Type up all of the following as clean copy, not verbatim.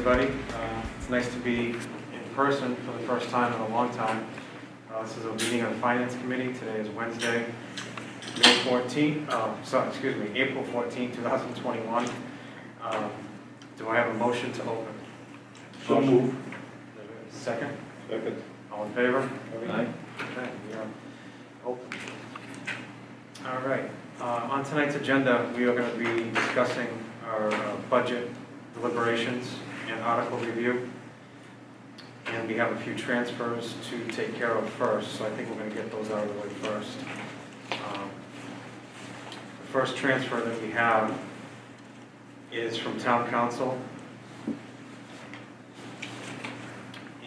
everybody. It's nice to be in person for the first time in a long time. This is a meeting of the Finance Committee. Today is Wednesday, April 14th, 2021. Do I have a motion to open? So move. Second? Second. All in favor? Aye. Okay, we are open. All right. On tonight's agenda, we are going to be discussing our budget deliberations and article review. And we have a few transfers to take care of first, so I think we're going to get those out of the way first. The first transfer that we have is from Town Council.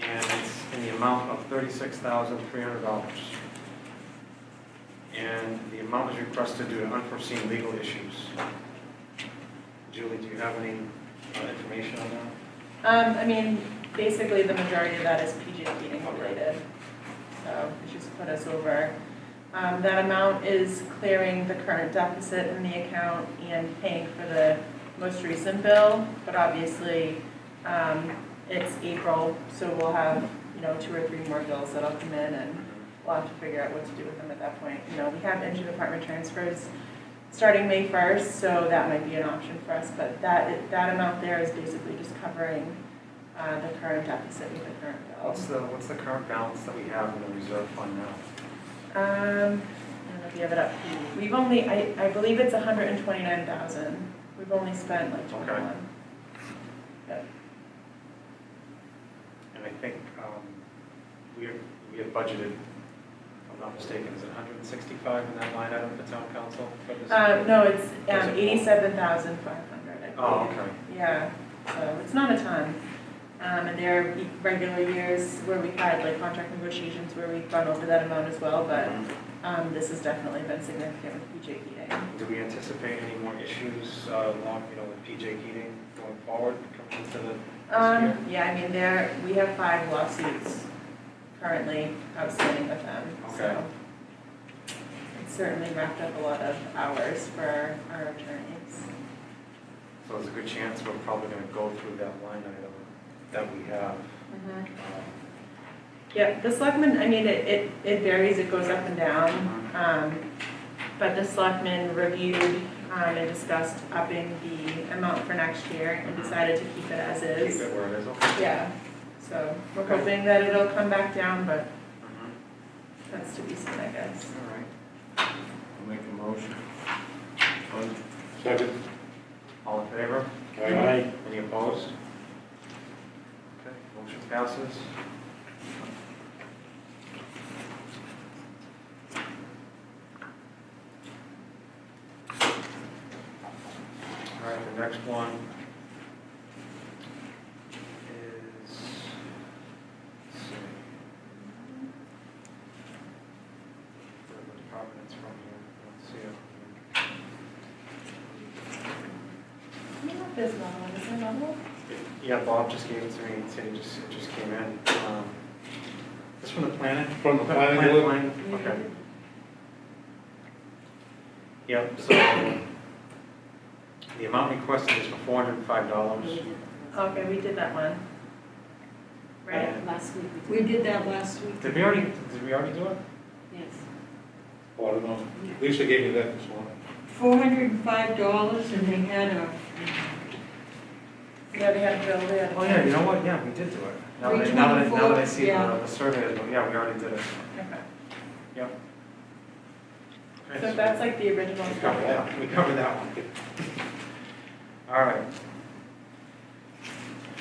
And it's in the amount of $36,300. And the amount is requested due to unforeseen legal issues. Julie, do you have any information on that? I mean, basically the majority of that is PJ Keating related. So it just put us over. That amount is clearing the current deficit in the account and paying for the most recent bill. But obviously, it's April, so we'll have, 2 or 3 more bills that'll come in, and we'll have to figure out what to do with them at that point. We have interdepartment transfers starting May 1st, so that might be an option for us. But that amount there is basically just covering the current deficit with the current bill. What's the current balance that we have in the reserve fund now? I don't know if you have it up. We've only, I believe it's 129,000. We've only spent like 21. Okay. Yep. And I think we have budgeted, if I'm not mistaken, is it 165 in that line item for Town Council? For this No, it's 87,500. Oh, okay. Yeah, so it's not a ton. And there are regular years where we've had like contract negotiations where we've gone over that amount as well, but this has definitely been significant with PJ Keating. Do we anticipate any more issues with PJ Keating going forward coming into this year? Yeah, I mean, we have 5 lawsuits currently outstanding with them. Okay. So it's certainly wrapped up a lot of hours for our attorneys. So there's a good chance we're probably going to go through that line item that we have. Yeah, the selectmen, I mean, it varies, it goes up and down. But the selectmen reviewed and discussed upping the amount for next year and decided to keep it as is. Keep it where it is, okay. Yeah, so we're hoping that it'll come back down, but Mhm. that's to be seen, I guess. All right. I'll make a motion. Second. All in favor? Aye. Any opposed? Okay, motion passes. All right, the next one is, let's see, where the department it's from here, let's see it. I don't know if there's another one, is there another one? Yeah, Bob just gave it to me, he said it just came in. This from the planning? From the planning Planning, board? planning, okay. Yep, so the amount requested is for $405. Okay, we did that one. Right? And Last week. We did that last week. Did we already do it? Yes. Oh, I don't know. Lisa gave me that this morning. $405, and they had a, Yeah, we had a bill, we had a. Oh, yeah, you know what, yeah, we did do it. Now that I see yeah. the survey, yeah, we already did it. Okay. Yep. Okay, So that's like the original We stuff. covered that, we covered that one. All right.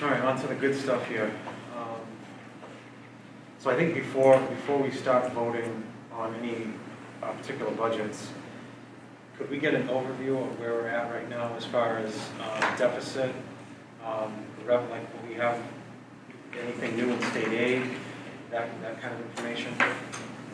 All right, on to the good stuff here. So I think before we start voting on any particular budgets, could we get an overview of where we're at right now as far as deficit, like what we have, anything new in state aid, that kind of information?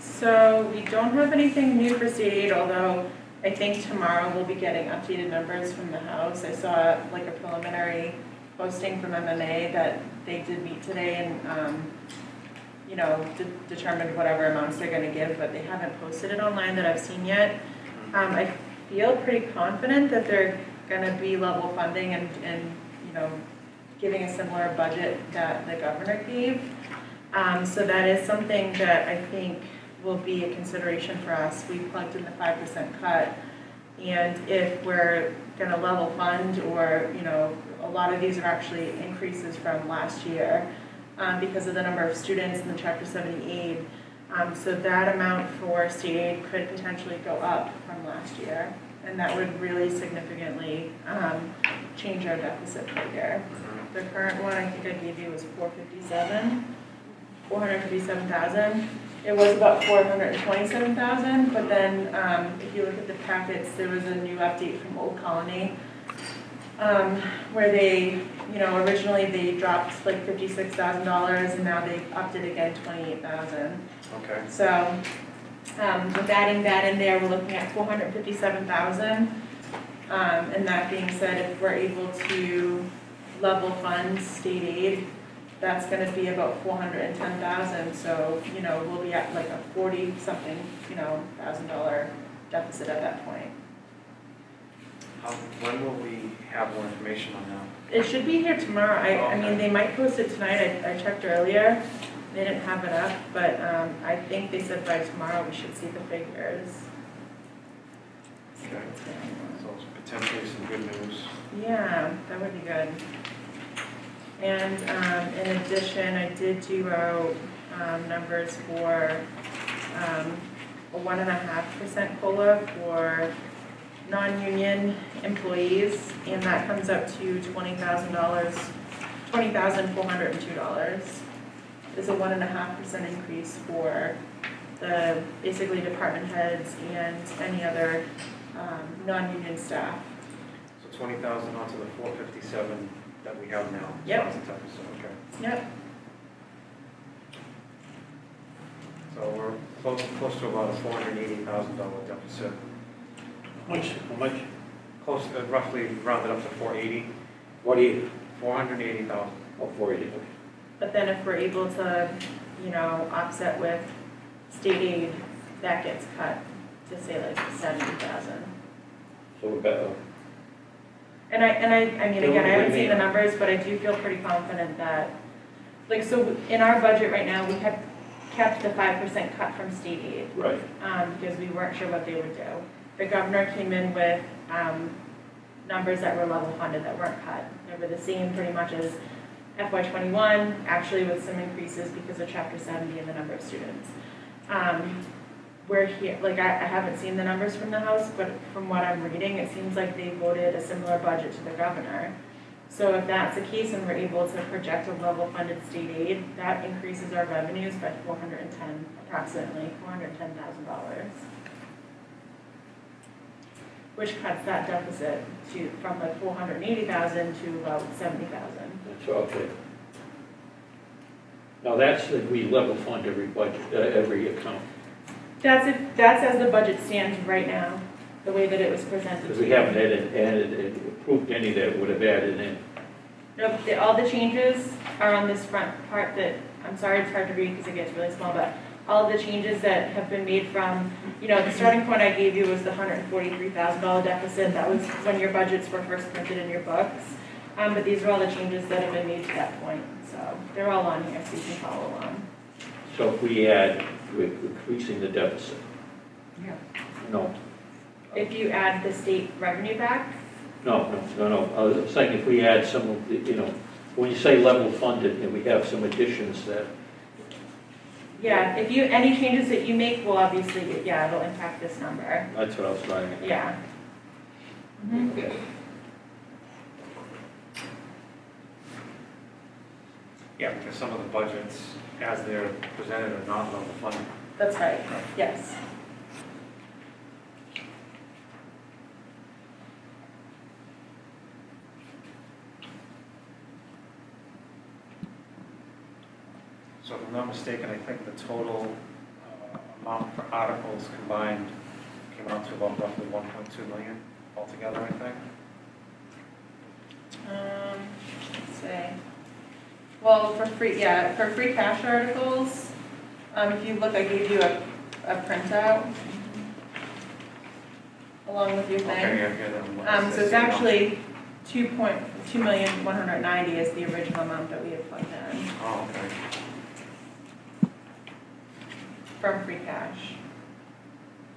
So we don't have anything new for state aid, although I think tomorrow we'll be getting updated numbers from the House. I saw like a preliminary posting from MMA that they did meet today and, determined whatever amounts they're going to give, but they haven't posted it online that I've seen yet. I feel pretty confident that they're going to be level funding and giving a similar budget that the governor gave. So that is something that I think will be a consideration for us. We plugged in the 5% cut, and if we're gonna level fund, or, you know, a lot of these are actually increases from last year because of the number of students in the Chapter 70 aid. So that amount for state aid could potentially go up from last year, and that would really significantly change our deficit figure. The current one, I think I gave you, was 457,000. It was about 427,000, but then if you look at the packets, there was a new update from Old Colony where they, you know, originally they dropped like $56,000, and now they've upped it again, 28,000. Okay. So with adding that in there, we're looking at 457,000. And that being said, if we're able to level fund state aid, that's going to be about 410,000. So, you know, we'll be at like a 40-something, you know, $1,000 deficit at that point. When will we have more information on that? It should be here tomorrow. I mean, they might post it tonight. I checked earlier. They didn't have it up, but I think they said by tomorrow we should see the figures. Okay. So it's potentially some good news. Yeah, that would be good. And in addition, I did do out numbers for a 1.5% COLA for non-union employees, and that comes up to $20,402. It's a 1.5% increase for the basically department heads and any other non-union staff. So 20,000 onto the 457 that we have now. Yep. So that's a deficit, okay. Yep. So we're close to about a $480,000 deficit. How much? Close, roughly rounded up to 480. What do you? 480,000. Oh, 480, okay. But then if we're able to, you know, offset with state aid, that gets cut to say like 70,000. So we're better. And I mean, So again, I what do haven't you seen the mean? numbers, but I do feel pretty confident that, like, so in our budget right now, we have kept the 5% cut from state aid. Right. Because we weren't sure what they would do. The governor came in with numbers that were level funded, that weren't cut. They were the same pretty much as FY21, actually with some increases because of Chapter 70 and the number of students. We're here, like I haven't seen the numbers from the House, but from what I'm reading, it seems like they voted a similar budget to the governor. So if that's the case and we're able to project a level funded state aid, that increases our revenues by approximately $410,000. Which cuts that deficit from like 480,000 to about 70,000. That's okay. Now that's if we level fund every budget, every account. That's as the budget stands right now, the way that it was presented. Because to we you. haven't approved any that would have added in. Nope, all the changes are on this front part that, I'm sorry, it's hard to read because it gets really small, but all of the changes that have been made from, you know, the starting point I gave you was the $143,000 deficit. That was when your budgets were first printed in your books. But these are all the changes that have been made to that point. So they're all on here so you can follow along. So if we add, we're increasing the deficit. Yeah. No, If you add the state revenue back, no. I was saying if we add some of the, you know, when you say level funded and we have some additions that, yeah, if you, any changes that you make will obviously, yeah, it'll impact this number. that's what I was trying to. Yeah. Mhm. Okay. Yeah, because some of the budgets, as they're presented, are not level funded. That's right, yes. So if I'm not mistaken, I think the total amount for articles combined came out to about roughly 1.2 million altogether, I think. Let's see. Well, for free cash articles, if you look, I gave you a printout along with your Okay, thing. yeah, that one. So it's actually 2.4 2,190,000 is the original amount that we had plugged in Oh, okay. from free cash.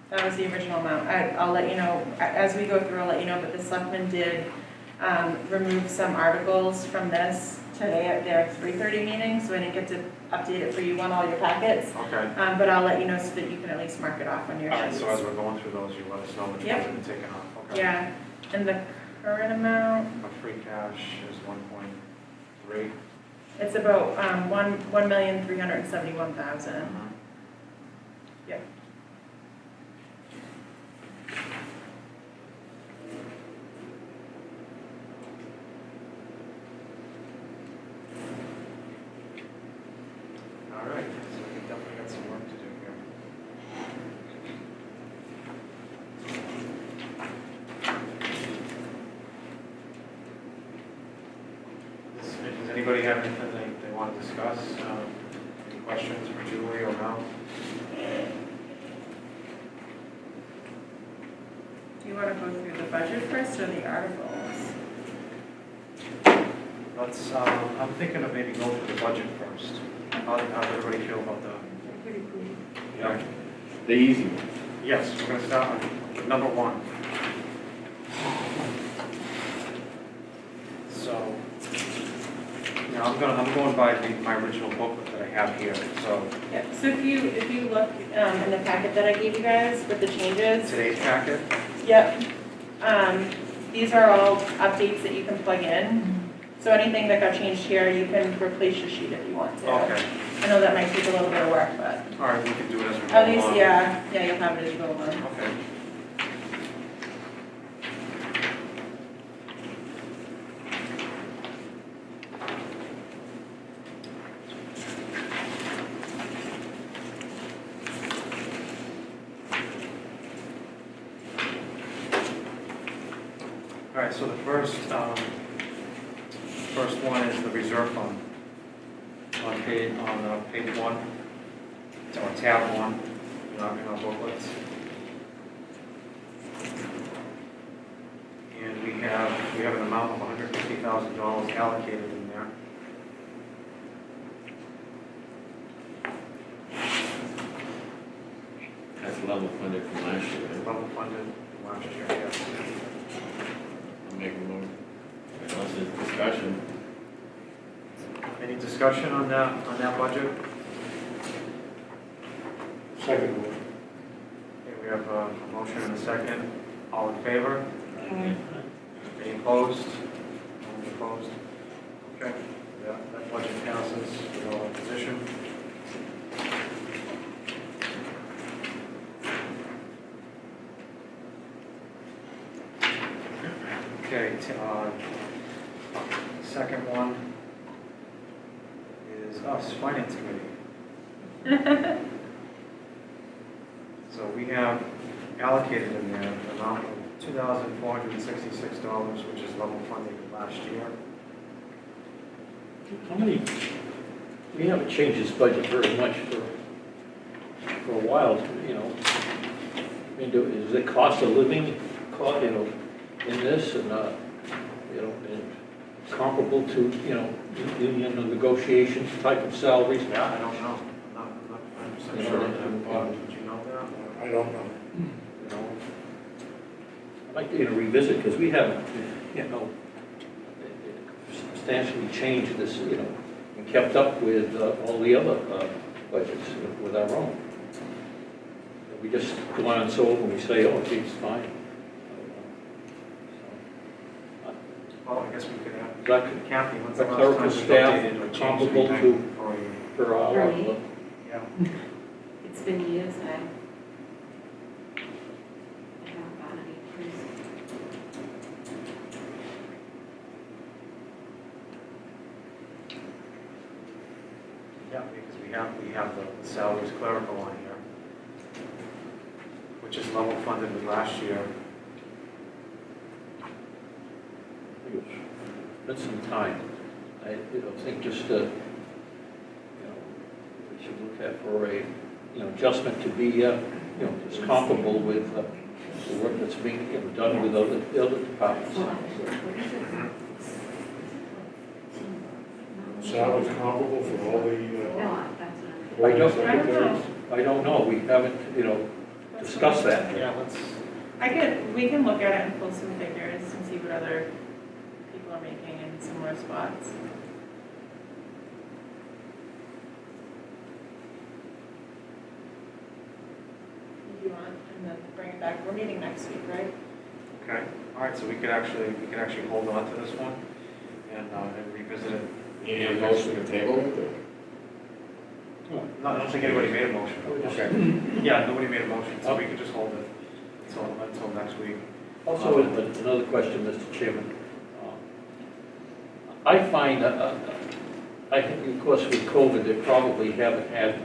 That was the original amount. I'll let you know, as we go through, I'll let you know, but the selectmen did remove some articles from this today at their 3:30 meeting, so I didn't get to update it for you on all your packets. Okay. But I'll let you know so that you can at least mark it off on your All right, sheets. so as we're going through those, you let us know which Yep. ones have been taken off, okay? Yeah, and the current amount, My free cash is 1.3. it's about 1,371,000. Yep. All right, so we definitely got some work to do here. Does anybody have anything they want to discuss? Any questions for Julie or Mel? Do you want to go through the budget first or the articles? Let's, I'm thinking of maybe going for the budget first. How does everybody feel about that? Pretty cool. Yeah. The easy one. Yes, we're going to start with number 1. So, I'm going by my original booklet that I have here. So Yeah, so if you look in the packet that I gave you guys with the changes, today's packet. yep. These are all updates that you can plug in. So anything that got changed here, you can replace your sheet if you want to. Okay. I know that might take a little bit of work, but All right, we can do it as we go at least, along. yeah, you'll have it as you go along. Okay. All right, so the first one is the reserve fund on page 1, or tab 1 in our booklets. And we have an amount of $150,000 allocated in there. That's level funded from last year, It's right? level funded last year, yes. I'll make a motion. Unless there's discussion. Any discussion on that budget? Second. Okay, we have a motion and a second. All in favor? Aye. Any opposed? Any opposed? Okay, that budget passes with no opposition. Okay, second one is us, Finance Committee. So we have allocated in there an amount of $2,466, which is level funded last year. How many, we haven't changed this budget very much for a while, you know. I mean, is the cost of living, in this and, and comparable to, union negotiations type of salaries? Yeah, I don't know. I'm not 100% sure. Bob, did you know that? I don't know. You know, I'd like to, revisit, because we haven't, substantially changed this, and kept up with all the other budgets with our own. We just glance over and we say, oh, gee, it's fine. Well, I guess we could have That could, Kathy, when's the the last clerical time we staff updated or changed comparable anything to- for you? for our, Right. Yeah. It's been years, I haven't gotten any increase. Yeah, because we have the salaries clerical on here, which is level funded with last year. spend some time. I think just, we should look at for a, adjustment to be, just comparable with the work that's being done with the other departments. salaries comparable for all the, No, that's not. all the I don't- secretaries? I don't know, we haven't, discussed that. Yeah, We can look at it and pull some figures and see what other people are making in similar spots. If you want, and then bring it back, we're meeting next week, right? okay, all right, so we could actually hold on to this one and revisit it. You need a motion to table it? No, I don't think anybody made a motion. Okay. Yeah, nobody made a motion, so we could just hold it until next week. Also, another question, Mr. Chairman. I find, I think, of course, with COVID, they probably haven't had,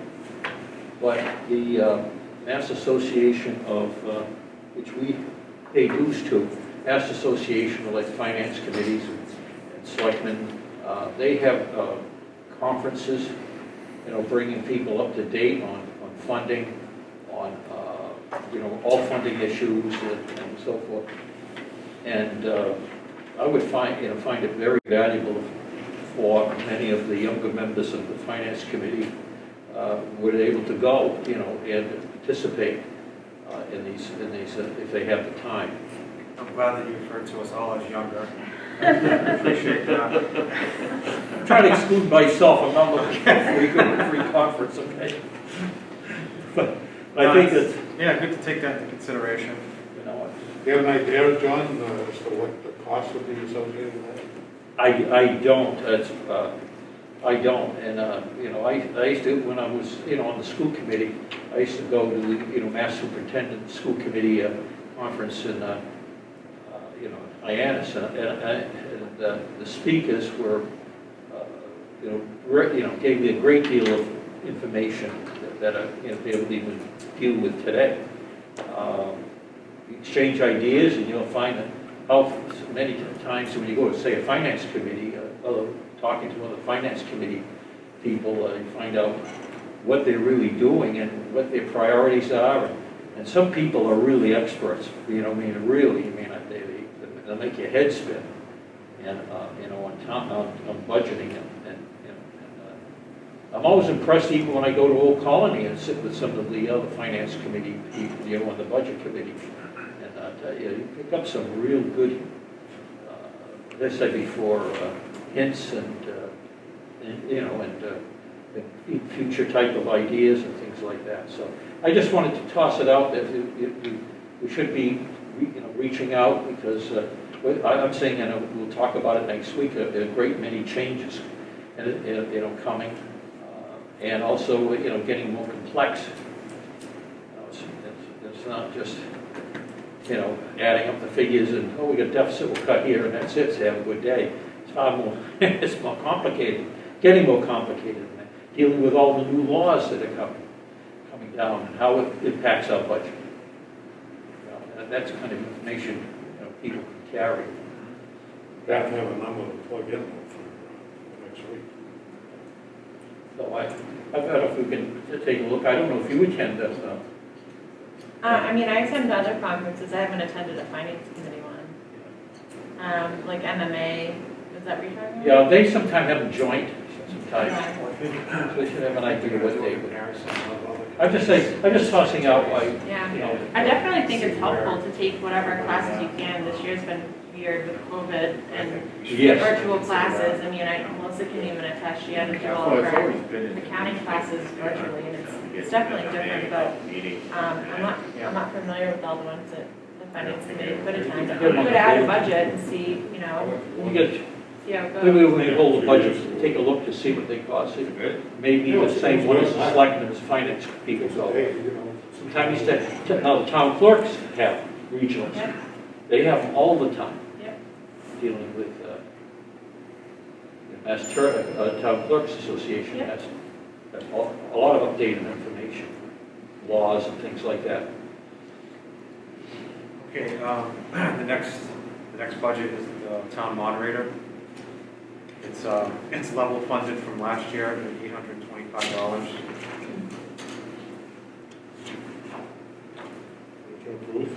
but the Mass Association of, which we pay dues to, Mass Association of like finance committees and selectmen, they have conferences, bringing people up to date on funding, on, all funding issues and so forth. And I would find it very valuable for many of the younger members of the Finance Committee were able to go, and participate in these, if they have the time. I'm glad that you referred to us all as younger. I appreciate that. I'm trying to exclude myself, I'm not looking for a free conference, okay? But I think that, Yeah, good to take that into consideration. Do you have an idea, John, as to what the cost would be associated with that? I don't, I don't, and, I used to, when I was, on the school committee, I used to go to the, Mass Superintendent School Committee conference in, Hyannis, and the speakers were, gave me a great deal of information that they would even deal with today. Exchange ideas, and you'll find that how many times when you go to, say, a finance committee, talking to other finance committee people, you find out what they're really doing and what their priorities are. And some people are really experts, they'll make your head spin. And, on budgeting I'm always impressed even when I go to Old Colony and sit with some of the other finance committee people, on the budget committee. And I tell you, you pick up some real good, as I said before, hints and future type of ideas and things like that. So I just wanted to toss it out that we should be, reaching out because I'm saying, we'll talk about it next week, a great many changes, coming. And also, getting more complex. It's not just, adding up the figures and, we got deficit, we'll cut here, and that's it, so have a good day. It's far more, it's more complicated, getting more complicated than that. Dealing with all the new laws that are coming down and how it impacts our budget. That's the kind of information, people can carry. You have to have a number to plug in for next week. So I don't know if we can take a look. I don't know if you attend this. I attend other conferences. I haven't attended a finance committee one. Like MMA, is that what you're talking about? Yeah, they sometimes have them joint, sometimes. Yeah. So they should have an idea what they would. I'm just tossing out, Yeah, I definitely think it's helpful to take whatever classes you can. This year's been weird with COVID and Yes. virtual classes. Melissa can even attest, she had to do all Well, of it's her always been in. accounting classes virtually, and it's definitely different, but Meeting. I'm not familiar with all the ones that the finance committee could attend. Yeah. We could add a budget and see, You get, see how it goes. maybe when we hold the budgets, take a look to see what they cost. Good. Maybe the same one as the selectmen's finance people go. Hey, Sometimes now the town clerks have regionals. Yep. They have them all the time. Yep. Dealing with, Mass Town Clerks Association Yep. has a lot of updated information, laws and things like that. Okay, the next budget is the town moderator. It's level funded from last year at $825. to approve.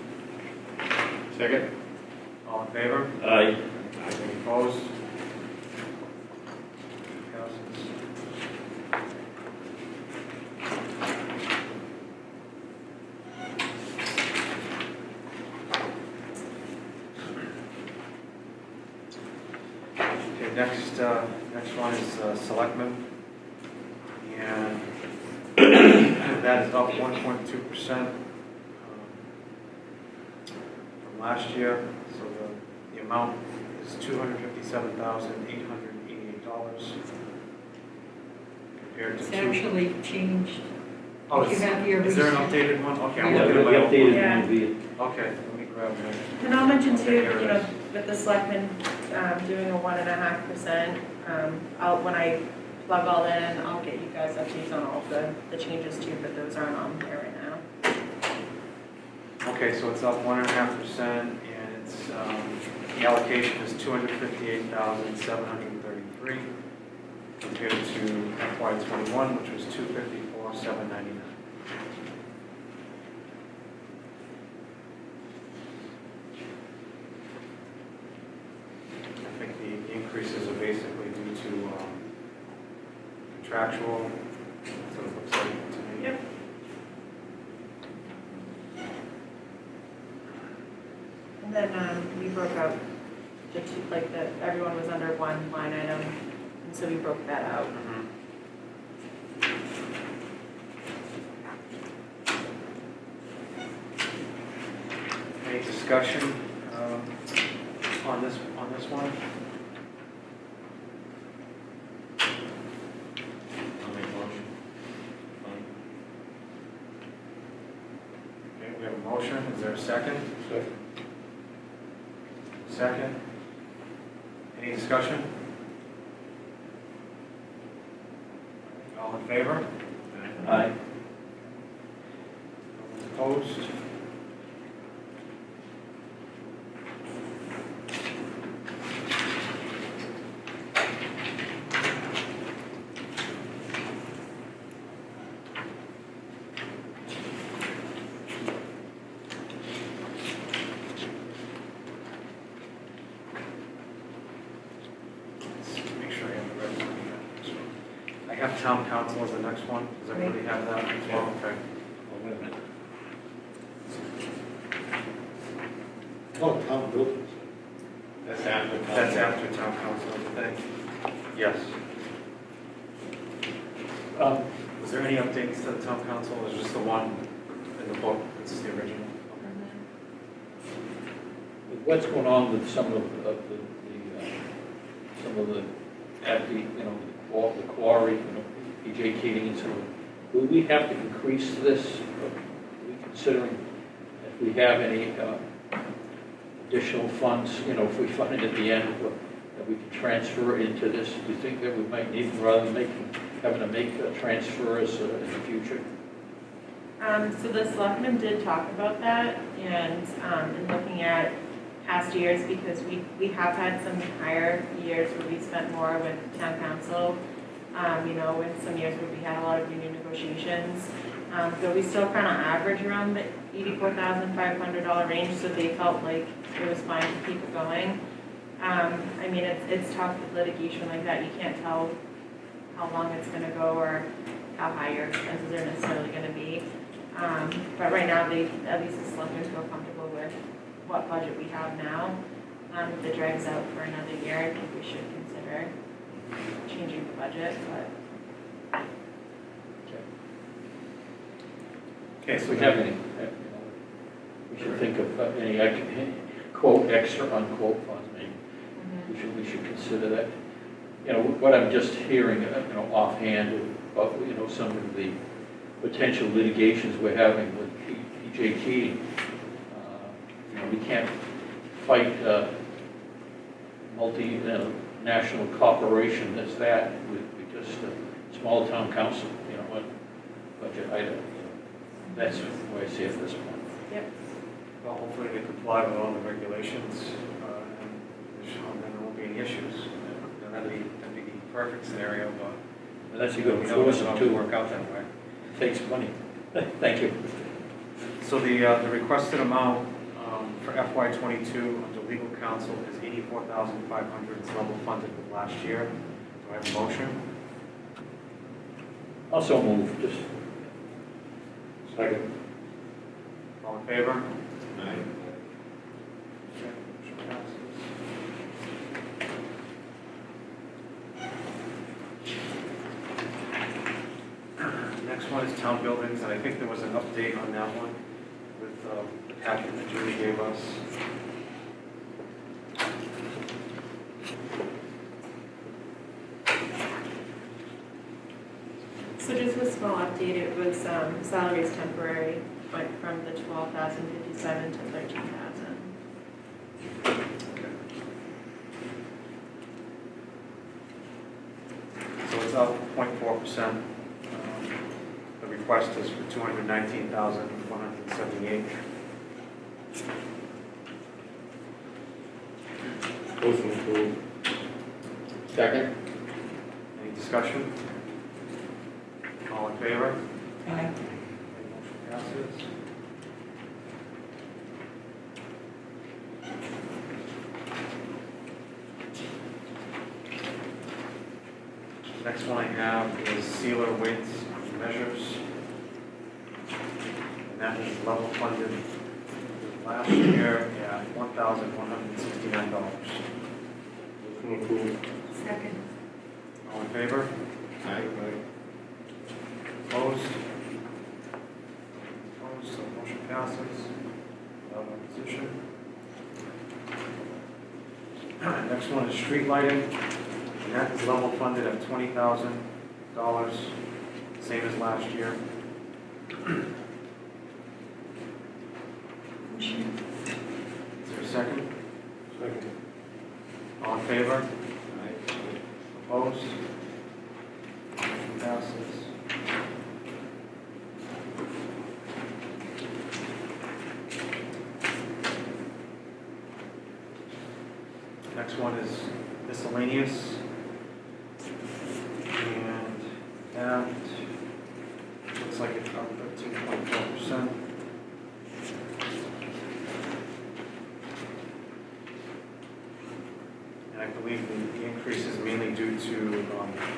Second? All in favor? Aye. Any opposed? Passes. next one is selectmen. And that is up 1.2% from last year. So the amount is $257,888 compared to It's actually changed. Oh, If you have your is there an recent- updated one? Okay, I'm Yeah, looking the at my old updated one. Yeah. one would be, Okay, let me grab that. And I'll mention too, Okay, here it you know, is. with the selectmen doing a 1.5%, when I plug all in, I'll get you guys updates on all the changes too, but those aren't on there right now. Okay, so it's up 1.5%, and it's, the allocation is $258,733 compared to FY '21, which was $254,799. I think the increases are basically due to contractual, so it looks like to me. Yep. And then we broke out the two, like everyone was under one line item, and so we broke that out. Mhm. Any discussion on this one? I'll make a motion. Okay, we have a motion, is there a second? Second. Second. Any discussion? All in favor? aye. Opposed? Let's make sure I have the right one. I have town council as the next one. Does everybody have that as well? Okay. Oh, wait a minute. Oh, town buildings. That's after. That's after town council, I think. Yes. Was there any updates to the town council, or is it just the one in the book, it's the original? What's going on with some of the, at the, you know, the quarry, you know, PJ Keating and so on? Will we have to increase this? Are we considering if we have any additional funds, you know, if we find at the end that we can transfer into this? Do you think that we might need, rather than having to make transfers in the future? So the selectmen did talk about that, and in looking at past years, because we have had some higher years where we spent more with town council, you know, and some years where we had a lot of union negotiations. But we still kind of average around the $84,500 range, so they felt like it was fine to keep it going. I mean, it's tough with litigation like that. You can't tell how long it's going to go or how high your expenses are necessarily going to be. But right now, at least the selectmen feel comfortable with what budget we have now. If it drags out for another year, I think we should consider changing the budget, but Okay, If so we have any, you know, we should think of any quote, extra unquote funds, maybe. We should consider that. You know, what I'm just hearing, you know, offhand about, you know, some of the potential litigations we're having with PJ Keating. You know, we can't fight multinational corporation that's that with just a small town council, you know, what budget item. That's the way I see it at this point. yep. well, hopefully they comply with all the regulations, and then there won't be any issues. That'd be the perfect scenario, but Unless you we go know it force doesn't them always to, work out that way. takes money. Thank you. So the requested amount for FY '22 under legal counsel is $84,500. It's level funded with last year. Do I have a motion? Also move, just, Second. All in favor? Aye. Okay, motion passes. one is town buildings, and I think there was an update on that one with the packet that Julie gave us. So just a small update, it was salaries temporary, went from the 12,057 to 13,000. So it's up 0.4%. The request is for 219,178. Motion approved. Second? Any discussion? All in favor? Aye. Motion passes. Next one I have is sealer weights and measures. And that is level funded with last year at $1,169. Motion approved. Second. All in favor? Aye. Opposed? Opposed, so motion passes. Without opposition. Next one is street lighting, and that is level funded at $20,000, same as last year. Motion. Is there a second? Second. All in favor? Aye. Opposed? Motion passes. Next one is miscellaneous. And that looks like it's up 13.4%. And I believe the increase is mainly due to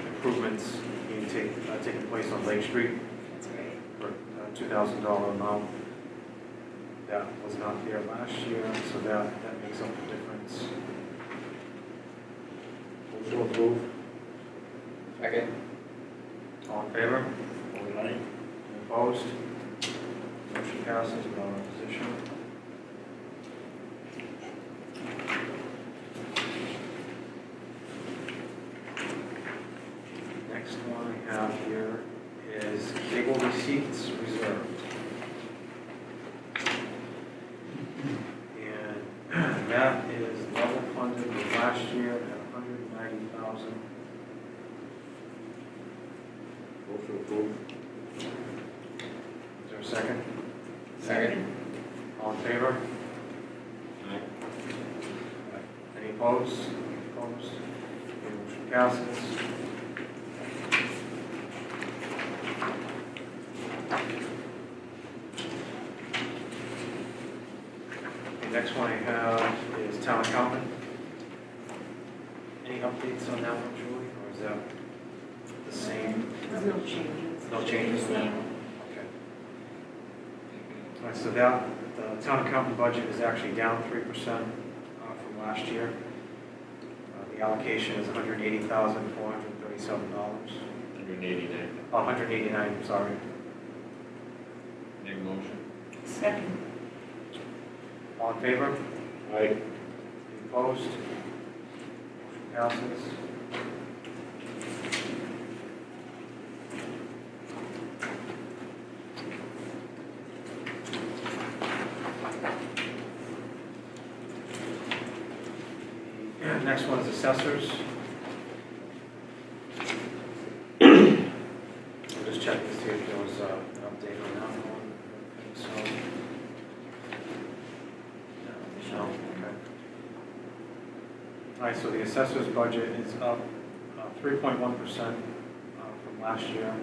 improvements being taking place on Lake Street That's great. for a $2,000 amount. That was not there last year, so that makes up the difference. Motion approved. Second? All in favor? Aye. Any opposed? Motion passes without opposition. Next one I have here is cable receipts reserved. And that is level funded with last year at $190,000. Motion approved. Is there a second? Second? All in favor? Aye. Any opposed? Any opposed? Okay, motion passes. The next one I have is town accountant. Any updates on that one, Julie, or is that the same? There's no changes. No changes on that one? Okay. All right, so that, the town accountant budget is actually down 3% from last year. The allocation is $180,437. 189. 189, sorry. Make a motion? Second. All in favor? Aye. Any opposed? Motion passes. The next one is assessors. I'll just check to see if there was an update on that one. So. No, okay. All right, so the assessor's budget is up 3.1% from last year.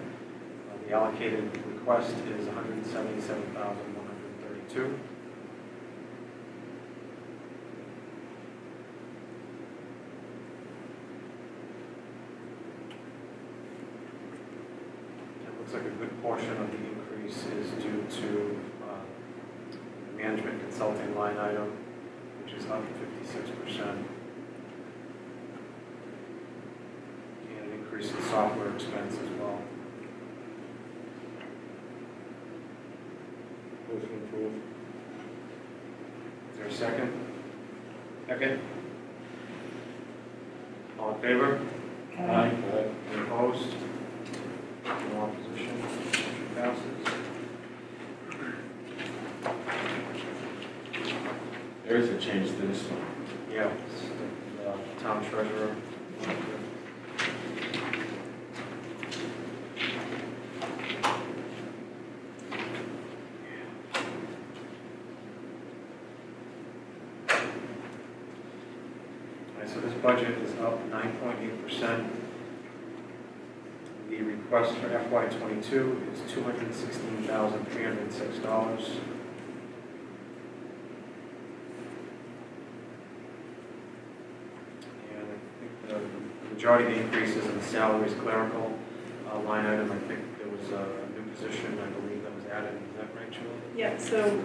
The allocated request is $177,132. It looks like a good portion of the increase is due to the management consulting line item, which is up 56%. And an increase in software expense as well. Motion approved. Is there a second? Second. All in favor? Aye. Aye. Any opposed? No opposition, motion passes. There is a change to this one. Yeah, it's the town treasurer. All right, so this budget is up 9.8%. The request for FY '22 is $216,306. And I think the majority of the increases in the salaries clerical line item. I think there was a new position, I believe, that was added. Is that right, Julie? Yep, so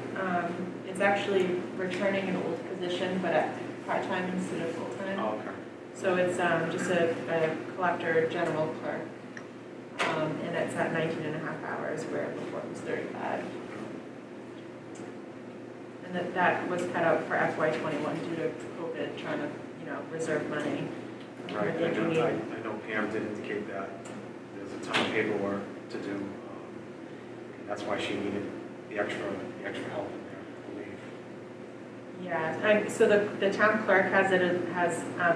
it's actually returning an old position, but at part-time instead of full-time. Oh, okay. So it's just a collector general clerk, and it's at 19 and a half hours, where before it was 35. And that was cut out for FY '21 due to COVID, trying to, reserve money. Right, I think we need- I know Pam did indicate that there's a ton of paperwork to do. And that's why she needed the extra help in there, I believe. Yeah, so the town clerk has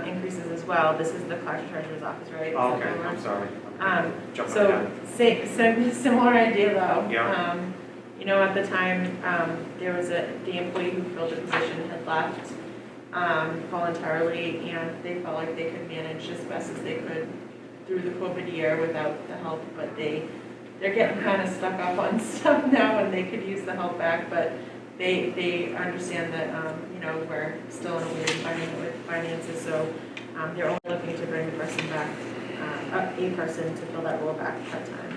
increases as well. This is the collector treasurer's office, right? Oh, Is that okay, the one? I'm sorry. Jumping So, ahead. similar idea though. Yeah. At the time, there was the employee who filled the position had left voluntarily, and they felt like they could manage as best as they could through the COVID year without the help, but they're getting kind of stuck up on stuff now, and they could use the help back, but they understand that, we're still in a weird environment with finances, so they're only looking to bring the person back, a person to fill that role back part-time.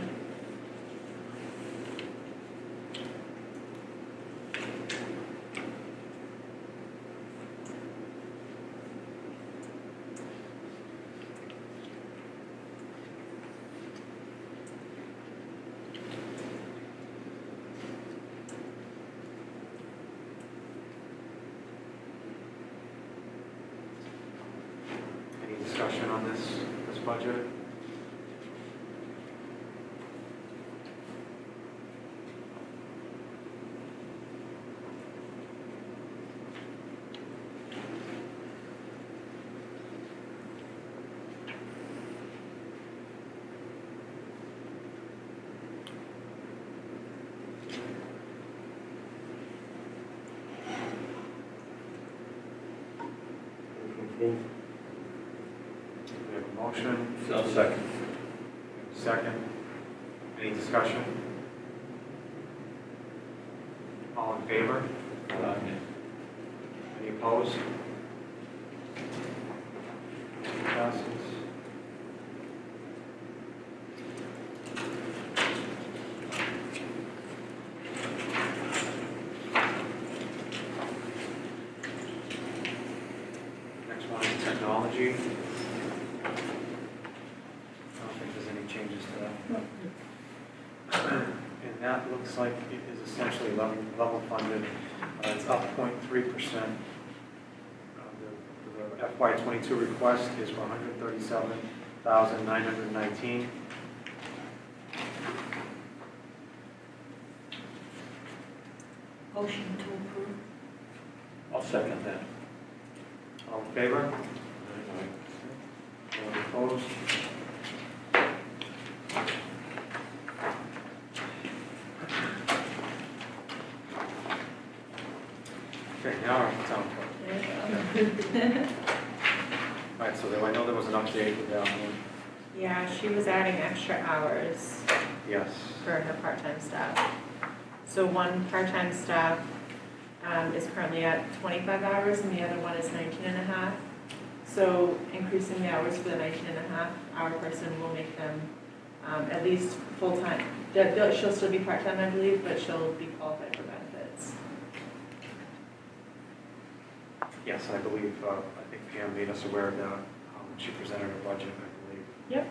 Any discussion on this budget? Motion approved. We have a motion, So second. second. Any discussion? All in favor? Aye. Any opposed? Passes. Next one is technology. I don't think there's any changes to that. And that looks like it is essentially level funded. It's up 0.3%. The FY '22 request is for $137,919. Motion to approve. I'll second that. All in favor? Anyone opposed? Okay, now we're on the town clerk. All right, so I know there was an update with that one. Yeah, she was adding extra hours Yes. for her part-time staff. So one part-time staff is currently at 25 hours, and the other one is 19 and a half. So increasing the hours for the 19 and a half hour person will make them at least full-time. She'll still be part-time, I believe, but she'll be qualified for benefits. Yes, I believe, I think Pam made us aware of that when she presented her budget, I believe. Yep.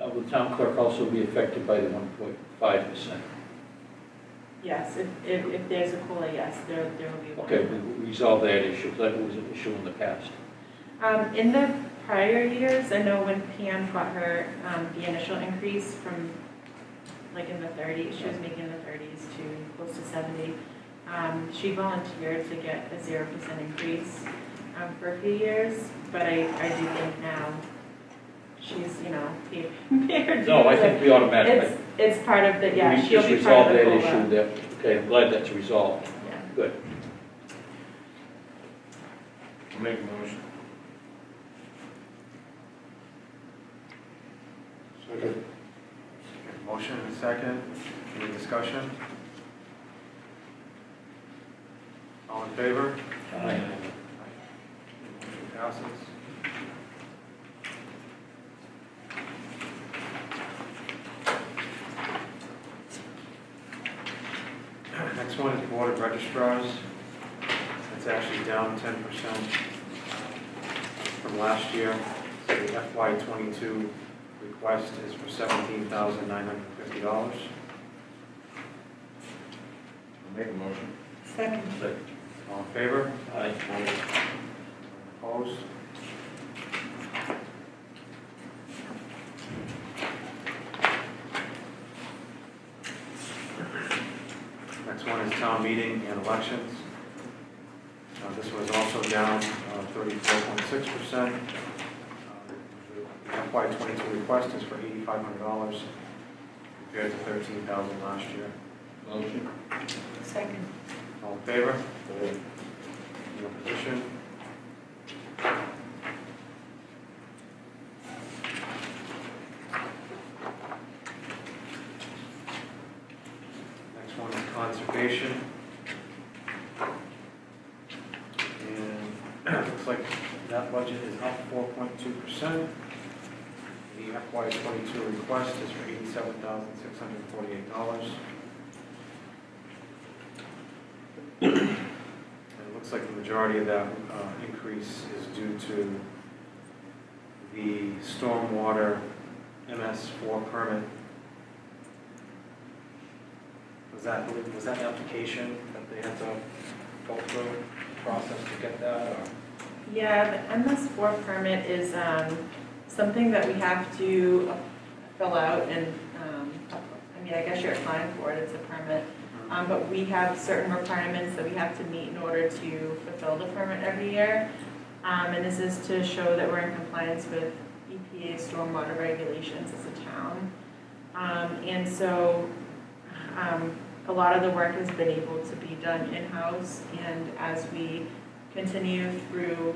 Will the town clerk also be affected by the 1.5%? Yes, if there's a COLA, yes, there will be one. Okay, we resolved that issue, because that was an issue in the past. In the prior years, I know when Pam got her, the initial increase from, like in the 30s, she was making in the 30s to close to 70. She volunteered to get a 0% increase for a few years, but I do think now she's, paid her dues. No, I think we automatically. It's part of the, yeah, We she'll just be part resolved of the that COLA. issue, okay, I'm glad that's resolved. Yeah. Good. I'll make a motion. Second. Motion and second, any discussion? All in favor? Aye. Motion passes. Next one is Board of Registrars. It's actually down 10% from last year. So the FY '22 request is for $17,950. I'll make a motion. Second. All in favor? Aye. Opposed? Next one is town meeting and elections. This was also down 34.6%. The FY '22 request is for $8,500 compared to $13,000 last year. Motion. Second. All in favor? Any opposition? Next one is conservation. And it looks like that budget is up 4.2%. The FY '22 request is for $87,648. And it looks like the majority of that increase is due to the stormwater MS4 permit. Was that the application that they had to go through, process to get that, or? Yeah, the MS4 permit is something that we have to fill out and, I guess you're applying for it, it's a permit. But we have certain requirements that we have to meet in order to fulfill the permit every year. And this is to show that we're in compliance with EPA stormwater regulations as a town. And so a lot of the work has been able to be done in-house, and as we continue through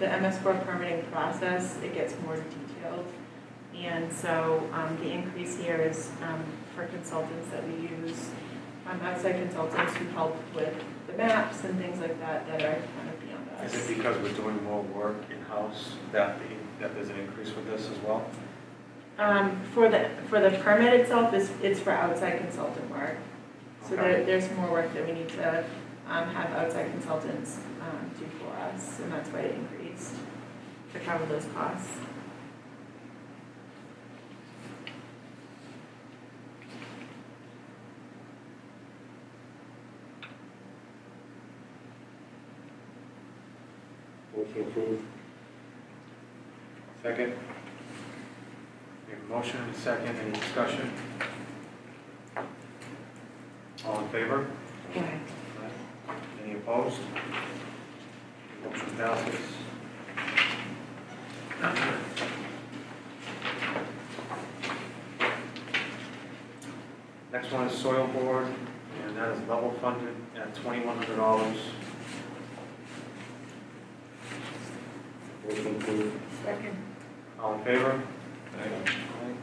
the MS4 permitting process, it gets more detailed. And so the increase here is for consultants that we use, outside consultants who help with the maps and things like that that are kind of beyond us. Is it because we're doing more work in-house that there's an increase with this as well? For the permit itself, it's for outside consultant work. So Okay. there's more work that we need to have outside consultants do for us, and that's why it increased, to cover those costs. Motion approved. Second? We have a motion and a second, any discussion? All in favor? Aye. Any opposed? Motion passes. Next one is soil board, and that is level funded at $2,100. Motion approved. Second. All in favor? Aye.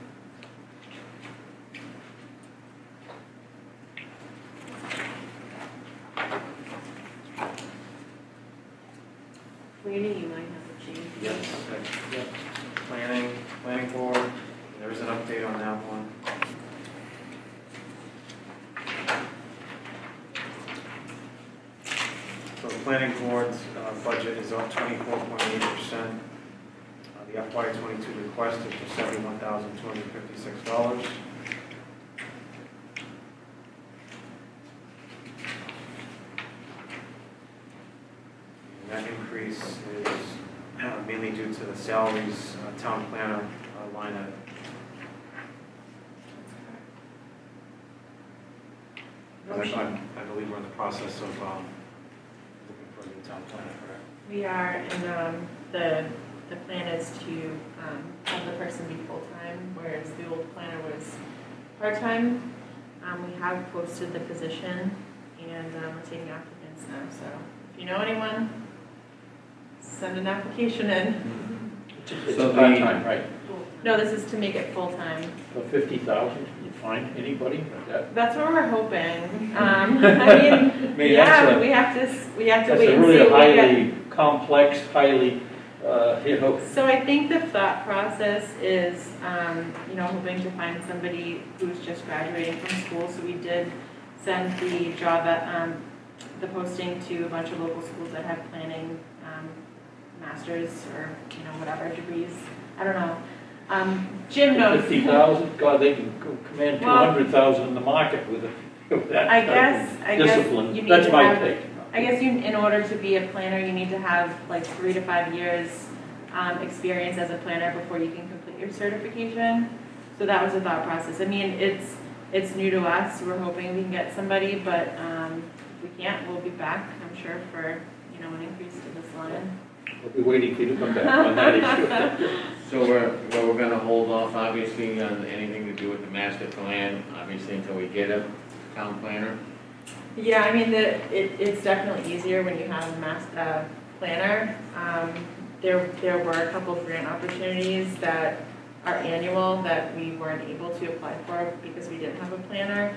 Planning, you might have a change. Yes. Yep. Planning board, there is an update on that one. So the planning board's budget is up 24.8%. The FY '22 request is for $71,256. increase is mainly due to the salaries, town planner line item. I believe we're in the process of looking for a new town planner, correct? We are, and the plan is to have the person be full-time, whereas the old planner was part-time. We have posted the position, and we're taking applicants now, so if you know anyone, send an application in. It's So a the- part-time, right? No, this is to make it full-time. For 50,000, you find anybody like that? That's what we're hoping. I mean, yeah, we have to wait That's and a see really what we get. highly complex, highly, So I think the thought process is, hoping to find somebody who's just graduating from school. So we did send the job the posting to a bunch of local schools that have planning, masters or, whatever degrees. I don't know. Jim knows. 50,000, God, they can command Well, 200,000 in the market with that I type guess of discipline. you need That's to my have- take. I guess in order to be a planner, you need to have like 3 to 5 years experience as a planner before you can complete your certification. So that was the thought process. I mean, it's new to us. We're hoping we can get somebody, but if we can't, we'll be back, I'm sure, for an increase to this line. We'll be waiting for you to come back on that issue. So we're gonna hold off, obviously, on anything to do with the master plan, obviously, until we get a town planner. Yeah, I mean, it's definitely easier when you have a planner. There were a couple of grant opportunities that are annual that we weren't able to apply for because we didn't have a planner.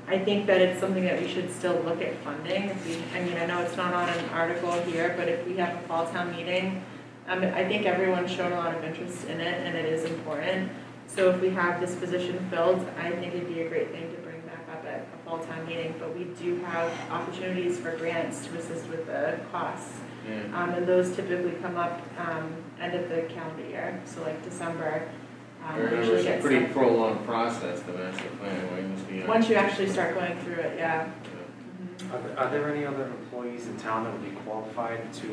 I think that it's something that we should still look at funding. I know it's not on an article here, but if we have a fall town meeting, I think everyone's shown a lot of interest in it, and it is important. So if we have this position filled, I think it'd be a great thing to bring back up at a fall town meeting. But we do have opportunities for grants to assist with the costs. Yeah. And those typically come up end of the calendar year, so like December. We usually It's a get pretty stuff. prolonged process, the master plan, we must be. Once you actually start going through it, yeah. Mhm. Are there any other employees in town that would be qualified to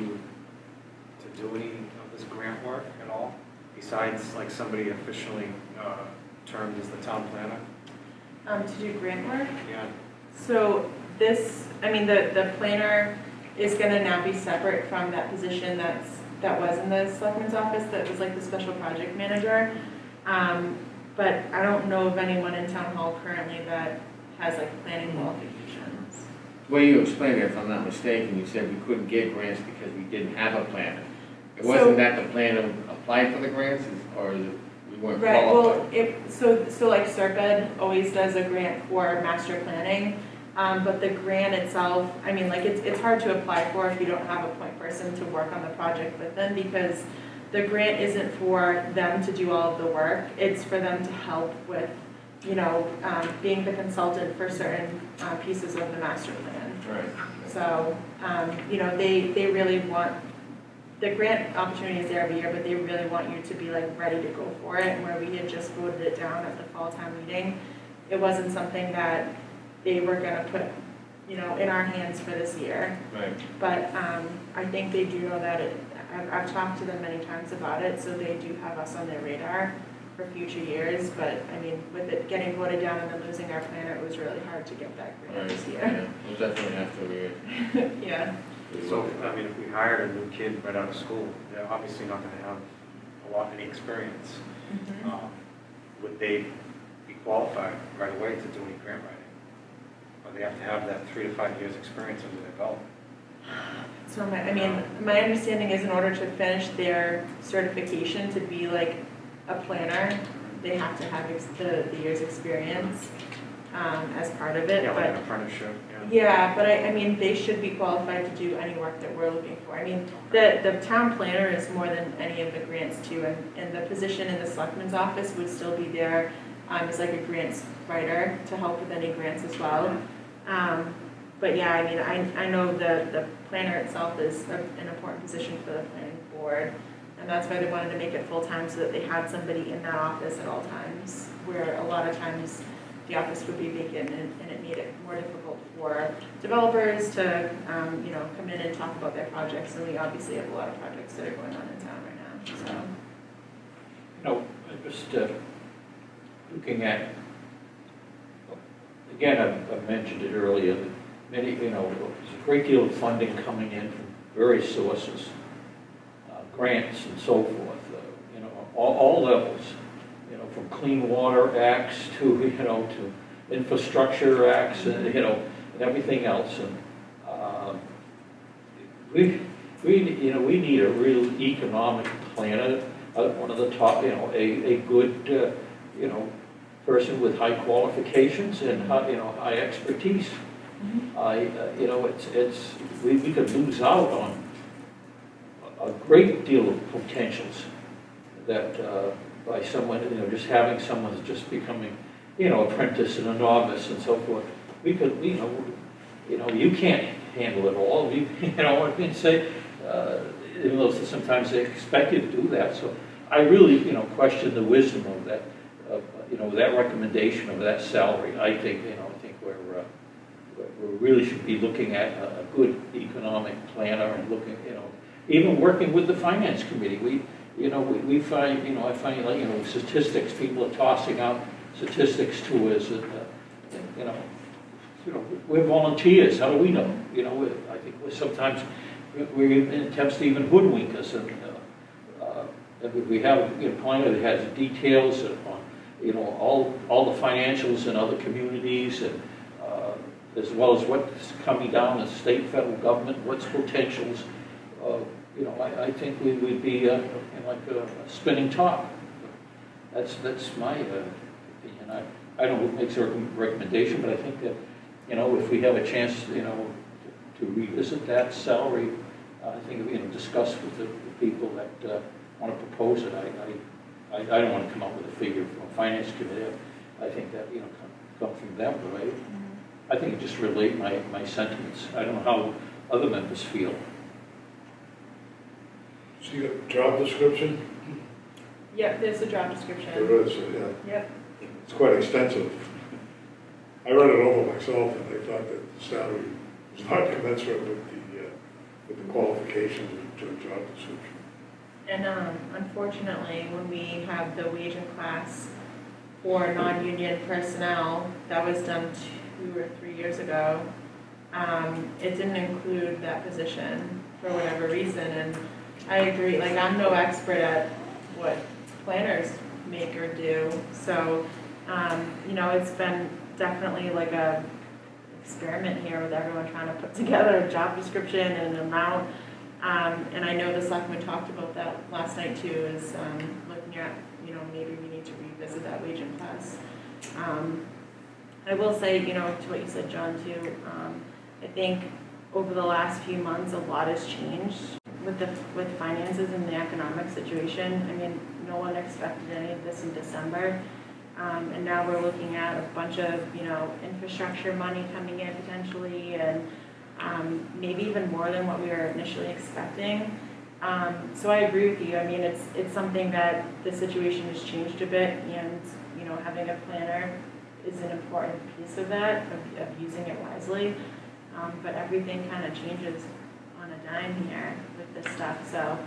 do any of this grant work at all? Besides like somebody officially termed as the town planner? To do grant work? Yeah. So the planner is gonna now be separate from that position that was in the selectman's office, that was like the special project manager. But I don't know of anyone in town hall currently that has like planning qualifications. Well, you explained it, if I'm not mistaken, you said we couldn't get grants because we didn't have a planner. It So- wasn't that the planner applied for the grants, or is it we weren't Right, qualified? well, so like Serped always does a grant for master planning, but the grant itself, it's hard to apply for if you don't have a point person to work on the project with them, because the grant isn't for them to do all of the work, it's for them to help with, being the consultant for certain pieces of the master plan. Right. So, they really want, the grant opportunity is there every year, but they really want you to be like ready to go for it. And where we had just voted it down at the fall town meeting, it wasn't something that they were gonna put, in our hands for this year. Right. But I think they do know that I've talked to them many times about it, so they do have us on their radar for future years. But with it getting voted down and then losing our planner, it was really hard to get that grant Right, this yeah, year. we'll definitely have to, Yeah. So, if we hired a new kid right out of school, they're obviously not gonna have any experience. Mhm. Would they be qualified right away to do any grant writing? Or they have to have that 3 to 5 years experience under their belt? So my understanding is in order to finish their certification to be like a planner, they have to have the year's experience as part of it. Yeah, like But an apprenticeship, yeah. yeah, but they should be qualified to do any work that we're looking for. The town planner is more than any of the grants too, and the position in the selectman's office would still be there as like a grants writer to help with any grants as well. But yeah, I know the planner itself is an important position for the planning board, and that's why they wanted to make it full-time so that they had somebody in that office at all times, where a lot of times the office would be vacant, and it made it more difficult for developers to, come in and talk about their projects, and we obviously have a lot of projects that are going on in town right now, so. Just looking at, again, I mentioned it earlier, that many, there's a great deal of funding coming in from various sources, grants and so forth, all levels, from clean water acts to, to infrastructure acts, and, and everything else. And we need a real economic planner, one of the top, a good, person with high qualifications and, high expertise. We could lose out on a great deal of potentials that, by someone, just having someone who's just becoming, apprentice and a novice and so forth. We could, you can't handle it all. I can say, even though sometimes they expect you to do that. So I really, question the wisdom of that, that recommendation of that salary. I think, we really should be looking at a good economic planner and looking, even working with the finance committee. We find, I find like, statistics, people are tossing out statistics to us, and, we're volunteers, how do we know? I think sometimes we're in attempts to even hoodwink us, and we have a planner that has details on, all the financials in other communities, and as well as what's coming down the state, federal government, what's potentials. I think we would be like a spinning top. That's my opinion. I don't know who makes a recommendation, but I think that, if we have a chance, to revisit that salary, I think, discuss with the people that want to propose it. I don't want to come up with a figure from a finance committee. I think that, come from them, right? I think it just relate my sentiments. I don't know how other members feel. So you got a job description? Yep, there's a job description. There is, yeah. Yep. It's quite extensive. I read it over myself, and I thought that the salary was not commensurate with the qualifications to a job description. And unfortunately, when we have the wage and class for non-union personnel, that was done 2 or 3 years ago, it didn't include that position for whatever reason. And I agree, like, I'm no expert at what planners make or do. So, it's been definitely like a experiment here with everyone trying to put together a job description and an amount. And I know the selectmen talked about that last night too, is looking at, maybe we need to revisit that wage and class. I will say, to what you said, John, too, I think over the last few months, a lot has changed with finances and the economic situation. I mean, no one expected any of this in December. And now we're looking at a bunch of, infrastructure money coming in potentially, and maybe even more than what we were initially expecting. So I agree with you. I mean, it's something that the situation has changed a bit, and, having a planner is an important piece of that, of using it wisely. But everything kind of changes on a dime here with this stuff. So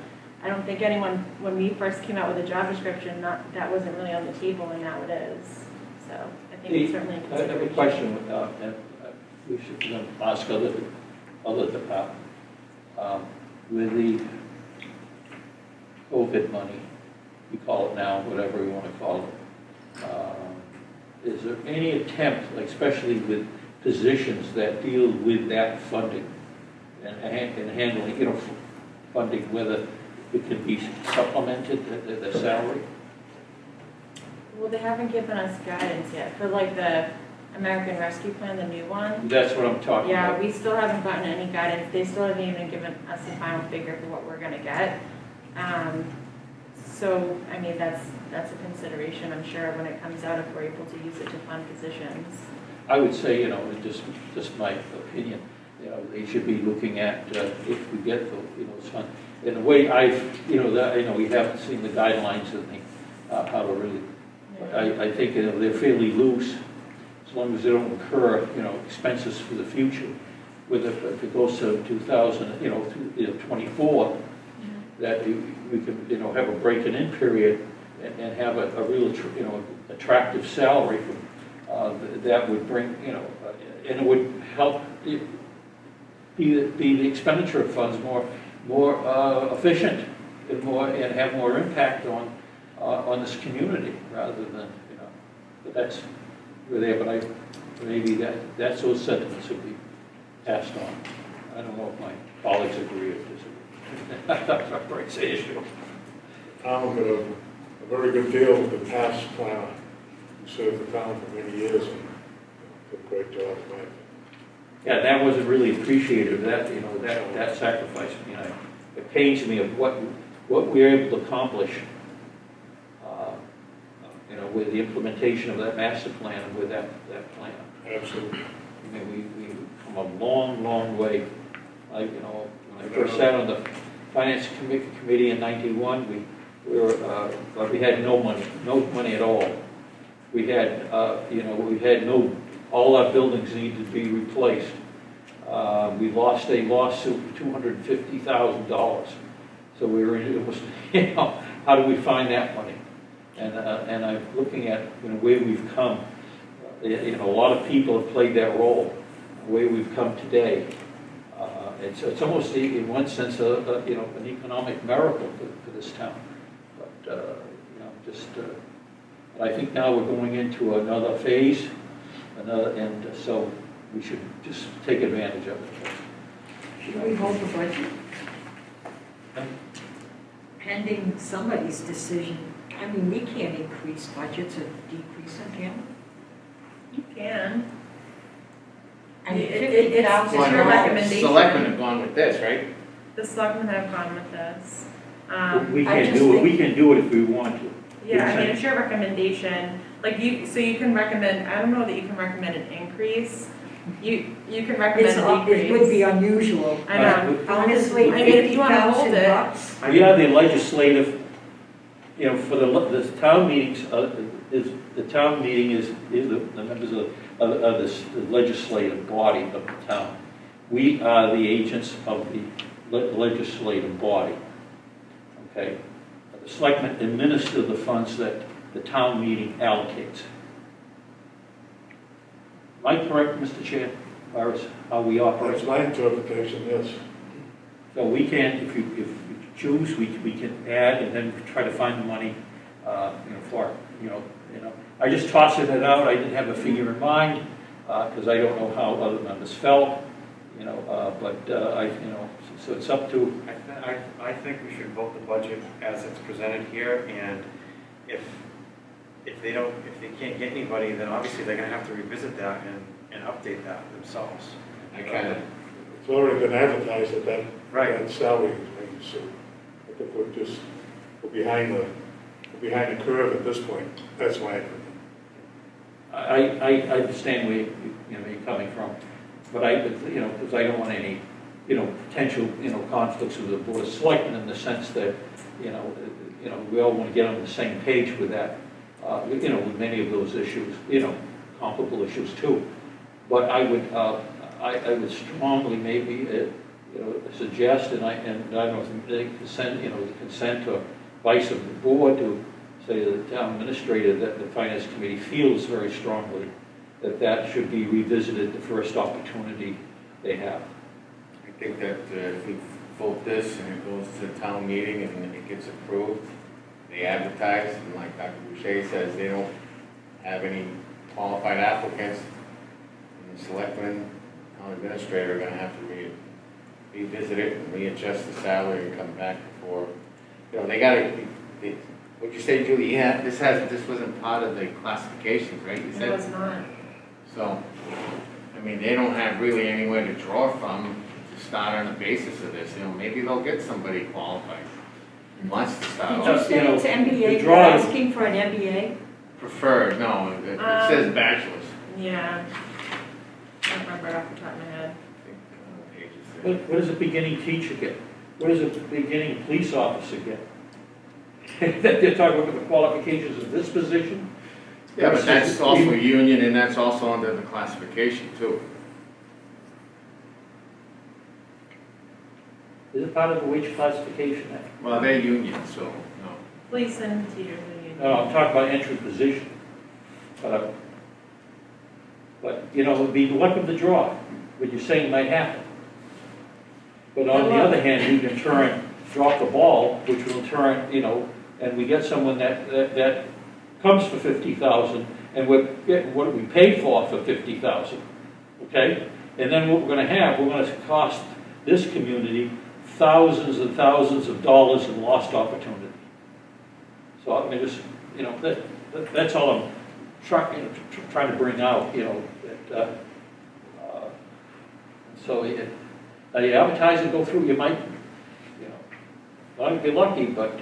I don't think anyone, when we first came out with a job description, that wasn't really on the table, and now it is. So I think it's certainly a consideration. I have a question, and we should ask other departments. With the COVID money, we call it now, whatever we want to call it, is there any attempt, like especially with positions that deal with that funding and handling, funding, whether it can be supplemented, the salary? Well, they haven't given us guidance yet for like the American Rescue Plan, the new one. That's what I'm talking Yeah, about. we still haven't gotten any guidance. They still haven't even given us the final figure for what we're gonna get. So, I mean, that's a consideration, I'm sure, when it comes out, if we're able to use it to fund positions. I would say, just my opinion, they should be looking at, if we get the, fund. In the way we haven't seen the guidelines and how to really, I think, they're fairly loose. long as they don't incur, expenses for the future. With if it goes to 24, that we could, have a break-in period and have a real, attractive salary from, that would bring, and it would help be the expenditure of funds more efficient and have more impact on this community rather than, but that's, we're there, but maybe that's those sentiments would be passed on. I don't know if my colleagues agree or disagree. That's a great issue. Tom got a very good deal with the past planner, who served the town for many years, and did a great job, man. Yeah, that wasn't really appreciated, that sacrifice. It pains me of what we were able to accomplish, with the implementation of that master plan and with that plan. Absolutely. We've come a long, long way. When I first sat on the finance committee in '91, we had no money at all. We had, all our buildings needed to be replaced. We lost a lawsuit for $250,000. So we were, it was, how do we find that money? And I'm looking at where we've come. A lot of people have played that role. Where we've come today. It's almost, in one sense, an economic miracle for this town. But I think now we're going into another phase, and so we should just take advantage of it. Should we hold the budget? Pending somebody's decision. I mean, we can't increase budgets or decrease them, can we? You can. I mean, It's 50,000. your recommendation. Selectmen have gone with this, right? The selectmen have gone with this. We I can just do it. think- We can do it if we want to. Yeah, I mean, it's your recommendation, so you can recommend, I don't know that you can recommend an increase. You can recommend a decrease. It would be unusual. I know. Honestly, I mean, if you wanna hold it. $50,000. We are the legislative, for the town meetings, the town meeting is the members of this the legislative body of the town. We are the agents of the legislative body. Okay? The selectmen administer the funds that the town meeting allocates. Am I correct, Mr. Chair, as far as how we operate? That's my interpretation, yes. So we can, if you choose, we can add and then try to find the money, for, I just tossed it out. I didn't have a figure in mind, because I don't know how other members felt, so it's up to. I think we should vote the budget as it's presented here, and if they can't get anybody, then obviously they're gonna have to revisit that and update that themselves. I kind of, It's already been advertised at that Right. salary range, so I think we're behind the curve at this point. That's my opinion. I understand where you're coming from, but because I don't want any, potential, conflicts with the board of selectmen in the sense that, we all want to get on the same page with that, with many of those issues, comparable issues too. But I would strongly maybe, suggest, and I don't know if they consent, the consent or advice of the board to say to the town administrator that the finance committee feels very strongly that should be revisited the first opportunity they have. I think that if we vote this and it goes to the town meeting and it gets approved, they advertise, and like Dr. Boucher says, they don't have any qualified applicants, and the selectmen, town administrator are gonna have to revisit it and readjust the salary and come back before, they gotta, what'd you say, Julie? Yeah, this wasn't part of the classifications, right? You It said? was not. So, I mean, they don't have really anywhere to draw from to start on the basis of this. Maybe they'll get somebody qualified who wants to start. Did you say it's MBA, the you're drawing- asking for an MBA? Preferred, no, it says bachelor's. Yeah. I don't remember it off the top of my head. I think, pages there. What does a beginning teacher get? What does a beginning police officer get? They're talking about the qualifications of this position? Yeah, but that's also union and that's also under the classification too. Is it part of the wage classification act? Well, they're union, so, no. Police and teachers union. No, I'm talking about entry position. But, you know, it'd be the luck of the draw, what you're saying might happen. But on the other hand, we can turn, drop the ball, which will turn, you know, and we get someone that comes for 50,000, and we're getting what we paid for 50,000, okay? And then what we're gonna have, we're gonna cost this community thousands and thousands of dollars in lost opportunity. So, I mean, just, you know, that's all I'm trying to bring out, you know, that, so you advertise and go through, you might, you know, not be lucky, but.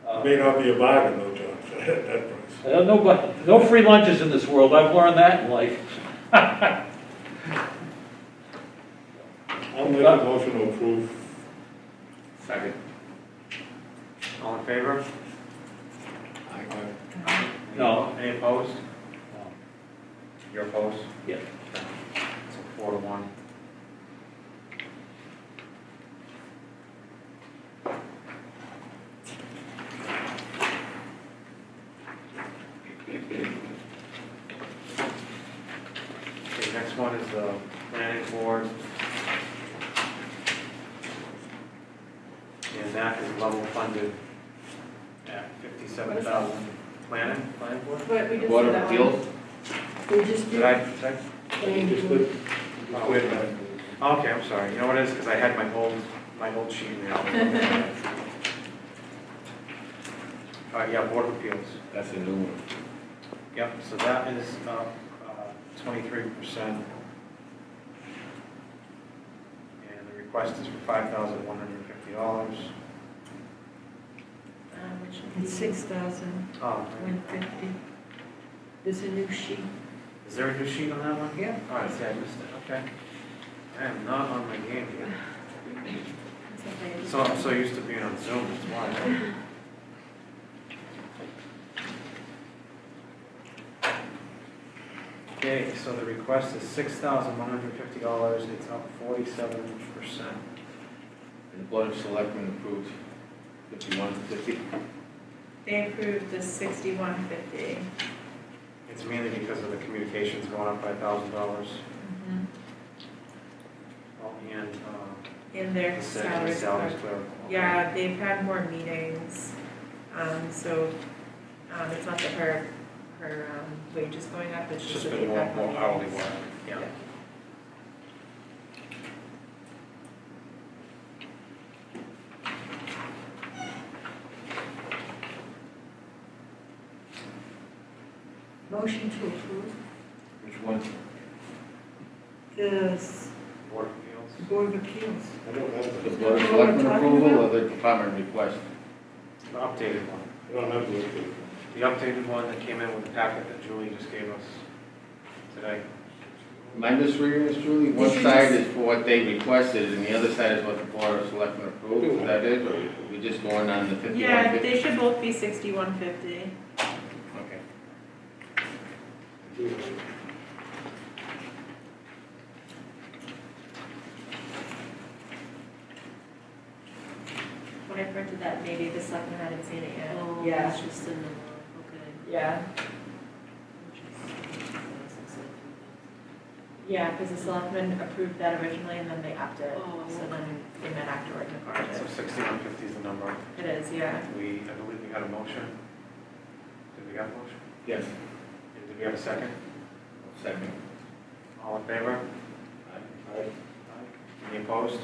It may not be a bargain though, John, at that price. No free lunches in this world, I've learned that in life. I'll make a motion to approve. Second. All in favor? No. Any opposed? You're opposed? Yeah. Okay. So 4-1. Okay, next one is the planning board. And that is level funded at 57,000. Planning board? But we just Board did of that Appeals? one. We just Did I? Oh, wait a minute. Okay, I'm sorry. You know what it is? Because I had my old sheet in there. Yeah, Board of Appeals. That's a new one. Yep, so that is 23%. And the request is for $5,150. Which It's 6,150. Oh, There's a new sheet. is there a new sheet on that one? Yeah. All right, see, I missed it. Okay. I am not on my game here. It's okay. So I'm so used to being on Zoom, that's why. Okay, so the request is $6,150. It's up 47%. And the Board of Selectmen approved 5150. They approved the 6150. It's mainly because of the communications going up by $1,000. Oh, and In their the salaries. salaries clerical. Okay. Yeah, they've had more meetings, so, it's not that her wages going up, it's It's just just that been they've had more more hourly meetings. work. Yeah. Motion to approve. Which one? The Board of Appeals. Board of Appeals. I don't have The the, Board of Is that what we're Selectmen talking approval about? or the department request? The updated one. I don't have the. The updated one that came in with the packet that Julie just gave us today. Am I misreading this, Julie? One Did you side just- is for what they requested and the other side is what the Board of Selectmen approved, is that it? Or we just going on the 5150? Yeah, they should both be 6150. Okay. When I printed that, maybe the selectmen hadn't seen it yet. Oh, Yeah. it's just in the, okay. Yeah, yeah, because the selectmen approved that originally and then they upped it. Oh, So then they met afterward and All right, so approved 6150 is the number. it. It is, yeah. I believe we had a motion. Did we have a motion? Yes. And did we have a second? Second. All in favor? Aye. Any opposed?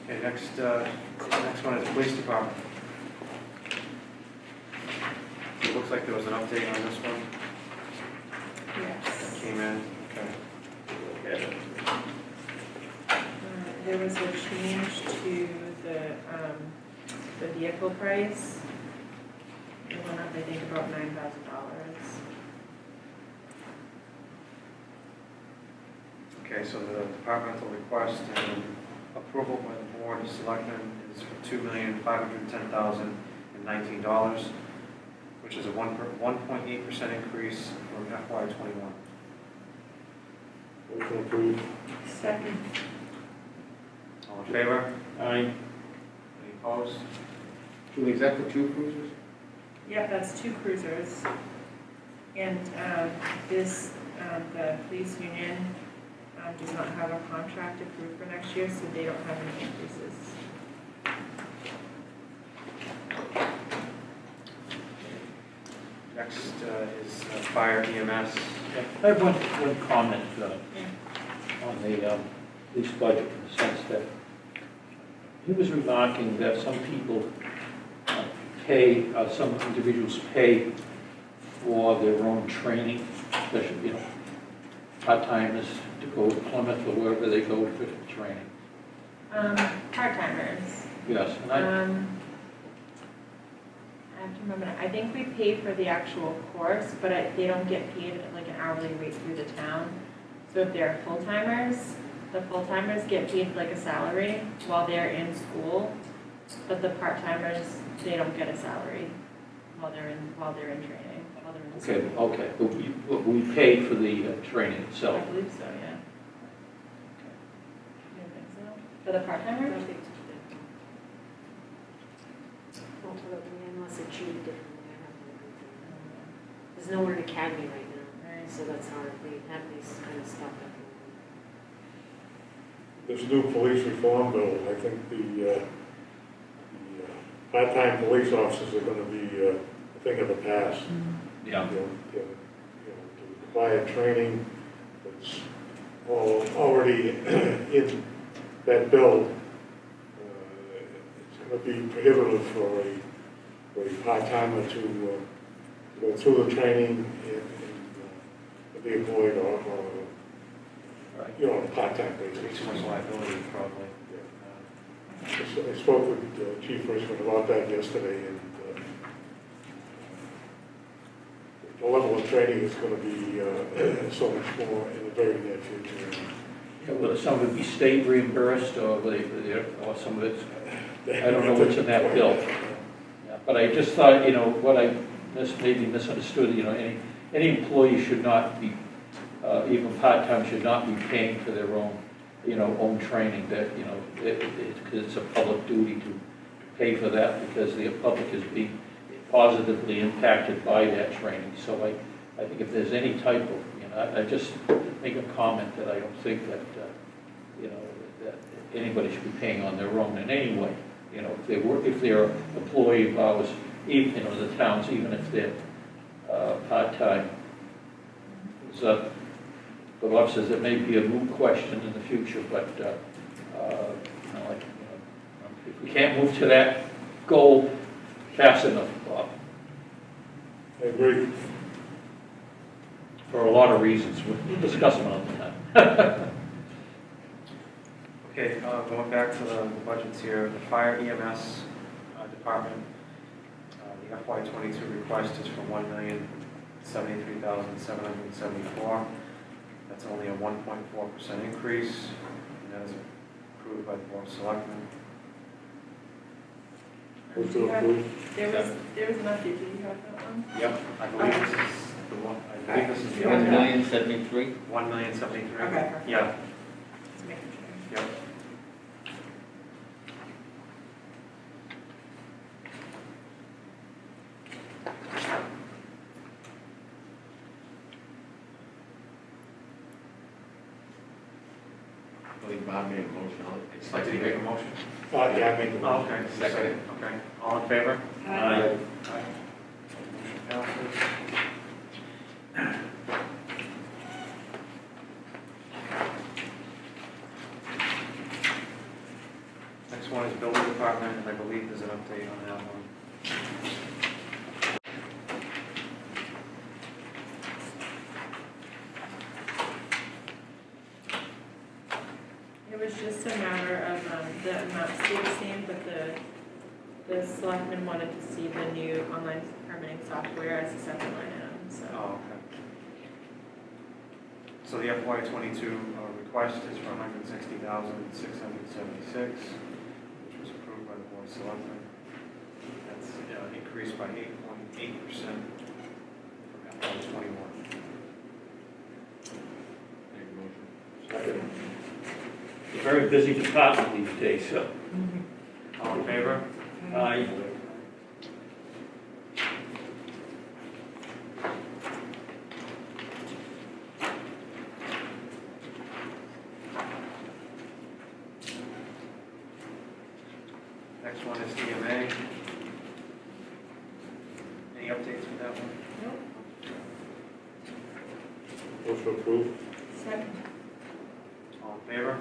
Okay, next one is police department. It looks like there was an update on this one that Yes. came in. Okay. There was a change to the vehicle price. It went up, I think, about $9,000. Okay, so the departmental request and approval by the Board of Selectmen is for $2,510,019, which is a 1.8% increase from FY '21. Motion approved. Second. All in favor? Aye. Any opposed? Julie, is that for 2 cruisers? Yeah, that's 2 cruisers. And this, the police union does not have a contract approved for next year, so they don't have any increases. Next is fire EMS. I have one comment on the police budget, in the sense that he was remarking that some people some individuals pay for their own training, especially, part-timers to go to Plymouth or wherever they go for training. Part-timers. Yes, and I have to remember, I think we pay for the actual course, but they don't get paid like an hourly rate through the town. So if they're full-timers, the full-timers get paid like a salary while they're in school, but the part-timers, they don't get a salary while they're in training, while they're in school. okay, but we pay for the training I itself. believe so, yeah. You don't think so? For the part-timers? Unless it's treated differently, I have no idea. There's nowhere in academy right now, so that's hard. They have these kind of stuff everywhere. This new police reform bill, I think the part-time police officers are gonna be a thing of the past. Yeah. To require training that's already in that bill. It's gonna be prohibitive for a part-timer to go through the training and be employed on a on a part-time basis. Too much liability, probably. I spoke with Chief Richmond about that yesterday, and the level of training is going to be so much more in the very near future. Yeah, will some of it be state reimbursed, or or some of it's, I don't know what's in that bill. Yeah, but I just thought, what I maybe misunderstood, any employee should not be, even part-time, should not be paying for their own, own training, that, because it's a public duty to pay for that, because the public is being positively impacted by that training. So I think if there's any type of, I just make a comment that I don't think that, that anybody should be paying on their own in any way. If they're employee of ours, even, the towns, even if they're part-time. So the law says it may be a moot question in the future, but if we can't move to that goal fast enough, Bob, I agree. for a lot of reasons, we'll discuss them another time. Okay, going back to the budgets here, the fire EMS department, the FY '22 request is for $1,073,774. That's only a 1.4% increase, and that is approved by the Board of Selectmen. Move to approve. There was an update, did you have that one? Yep, I believe this is the one, I believe this is the $1,073,000. $1,073,000. Okay, perfect. Yeah, Just making sure. yep. I believe Bob made a motion. It's Did you make a motion? Yeah, I make the Oh, motion. okay. Second. Okay, all in favor? Aye. Motion passes. Next one is building department, and I believe there's an update on that one. It was just a matter of, the amount stayed the same, but the selectmen wanted to see the new online permitting software as a separate line item, so. Oh, So the FY '22 request is for $160,676, which was approved by the Board of Selectmen. That's increased by 8.8% from FY '21. Make a motion. Second. It's a very busy department these days, so. All in favor? Aye. Next one is DMA. Any updates with that one? Nope. Motion approved. Second. All in favor?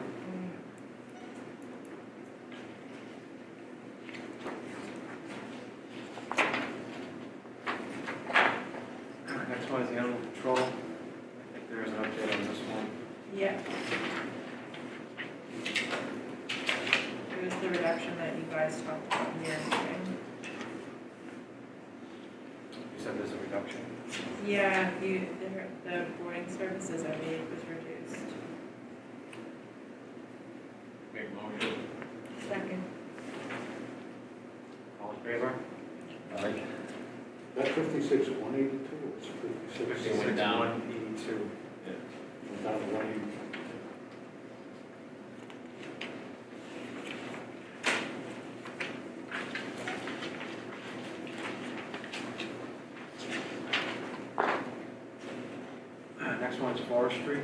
Next one is the animal control. I think there is an update on this one. Yeah. It was the reduction that you guys talked about in your meeting. You said there's a reduction. Yeah, the boarding services I made was reduced. Make a motion. Second. All in favor? Aye. That 56,182 was 56. It went down. 182. Went down to 182. Next one is forestry.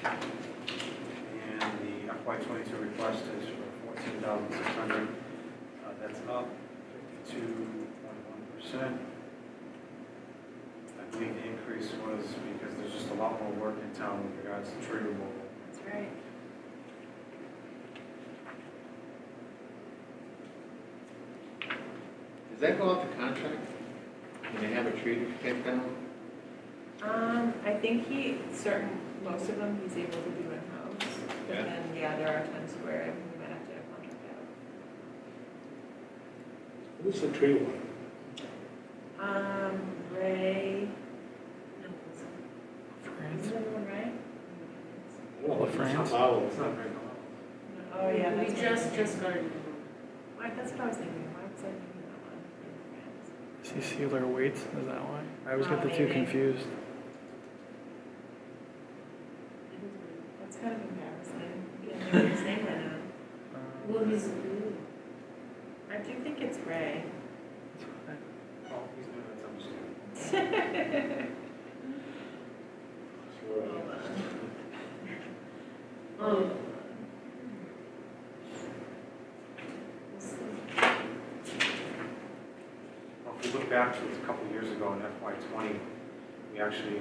And the FY '22 request is for $14,600. That's up 52.1%. I believe the increase was because there's just a lot more work in town with regards to tree removal. That's right. Does that go out to contract? When they have a tree to take down? I think most of them he's able to do in-house. Yeah. And yeah, there are times where we might have to contract Who's the tree one? out. Ray. No, is it everyone right? Oh, France? Powell. It's not very long. Oh, yeah, We that's what I'm just thinking. got it. Why, that's what I was thinking. Why was I thinking that one? See Sealer Waits, is that why? I always get the two Maybe. confused. That's kind of embarrassing. You can't think of his name right now. Well, he's, I do think it's Ray. Oh, he's doing it, it's understandable. Hold on. um, Well, if we look back to a couple of years ago in FY '20, we actually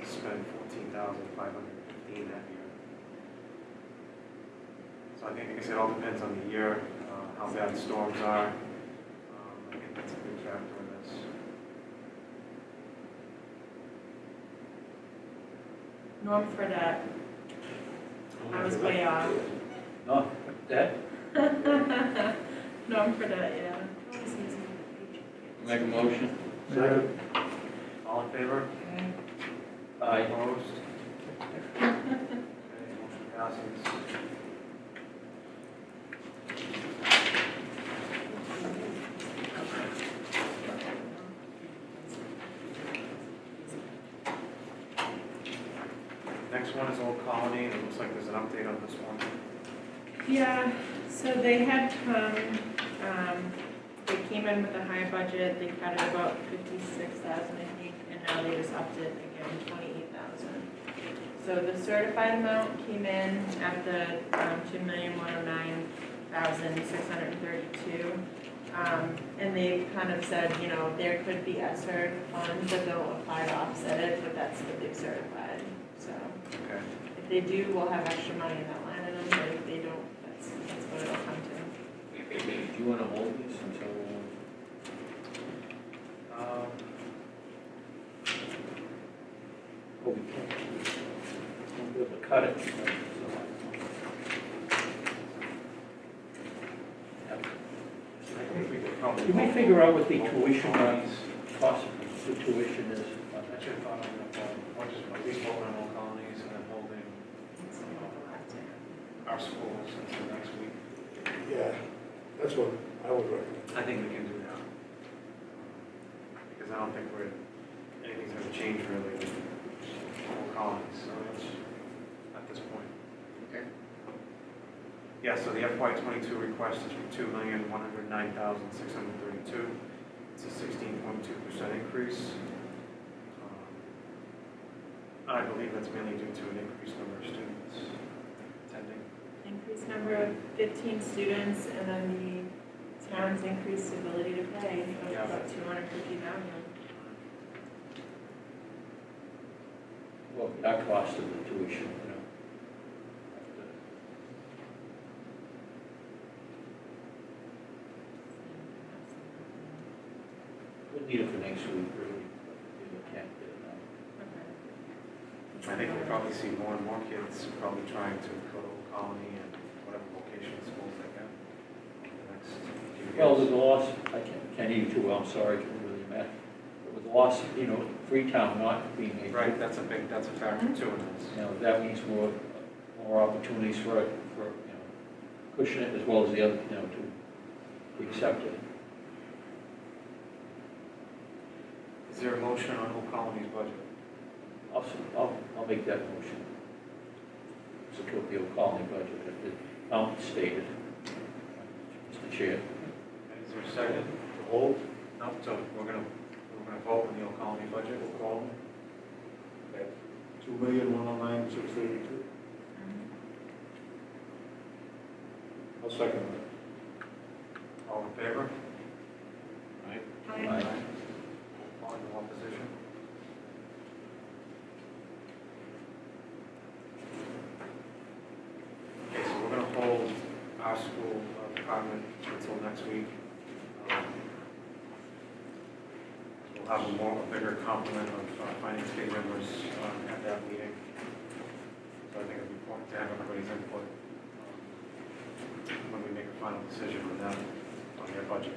spent $14,515 that year. So I think, like I said, it all depends on the year, how bad the storms are. I think that's a big factor in this. Norm Fredette. I was way off. No, that, Norm Fredette, yeah. Make a motion. Second. All in favor? aye. Opposed? Okay, motion passes. Next one is Old Colony, and it looks like there's an update on this one. Yeah, so they had come, they came in with a higher budget, they cut it about 56,000, I think, and now they just upped it again, 28,000. So the certified amount came in at the 2,109,632. And they've kind of said, you know, there could be ESSER funds that they'll apply to offset it, but that's what they've certified. So Okay. if they do, we'll have extra money in that line item, but if they don't, that's what it'll come to. Do you want to hold this until? Oh, we can't. We'll be able to cut it. I think we could probably. Can we figure out what the tuition, cost of the tuition is? That's your thought on that one. budget, at least holding Old Colonies and then holding our schools until next week. Yeah, that's what I would recommend. I think we can do that. Because I don't think anything's gonna change really with Old Colonies, so it's at this point. Okay. Yeah, so the FY '22 request is for $2,109,632. It's a 16.2% increase. I believe that's mainly due to an increased number of students attending. Increased number of 15 students, and then the town's increased ability to pay of Yeah. about 250,000. Well, our cost of the tuition, you know. We'll need it for next week, really, but we can't get it now. Okay. I think we'll probably see more and more kids probably trying to go to Old Colony and whatever vocational schools they can over the next few years. Well, with the loss, I can't hear you too well, I'm sorry, can't really imagine. But with the loss, you know, Freetown not being a. Right, that's a factor too in this. You know, that means more opportunities for, you know, Acushnet as well as the other, you know, to be accepted. Is there a motion on Old Colony's budget? I'll make that motion. Support the Old Colony budget at the amount stated, Mr. Chair. Is there a second? To hold, No, so we're gonna vote on the Old Colony budget. we'll call them. At $2,109,632. I'll second that. All in favor? Right? Aye. All in opposition? Okay, so we're gonna hold our school department until next week. We'll have a bigger complement of finance committee members at that meeting. So I think it'd be important to have everybody's input when we make a final decision on that, on their budget.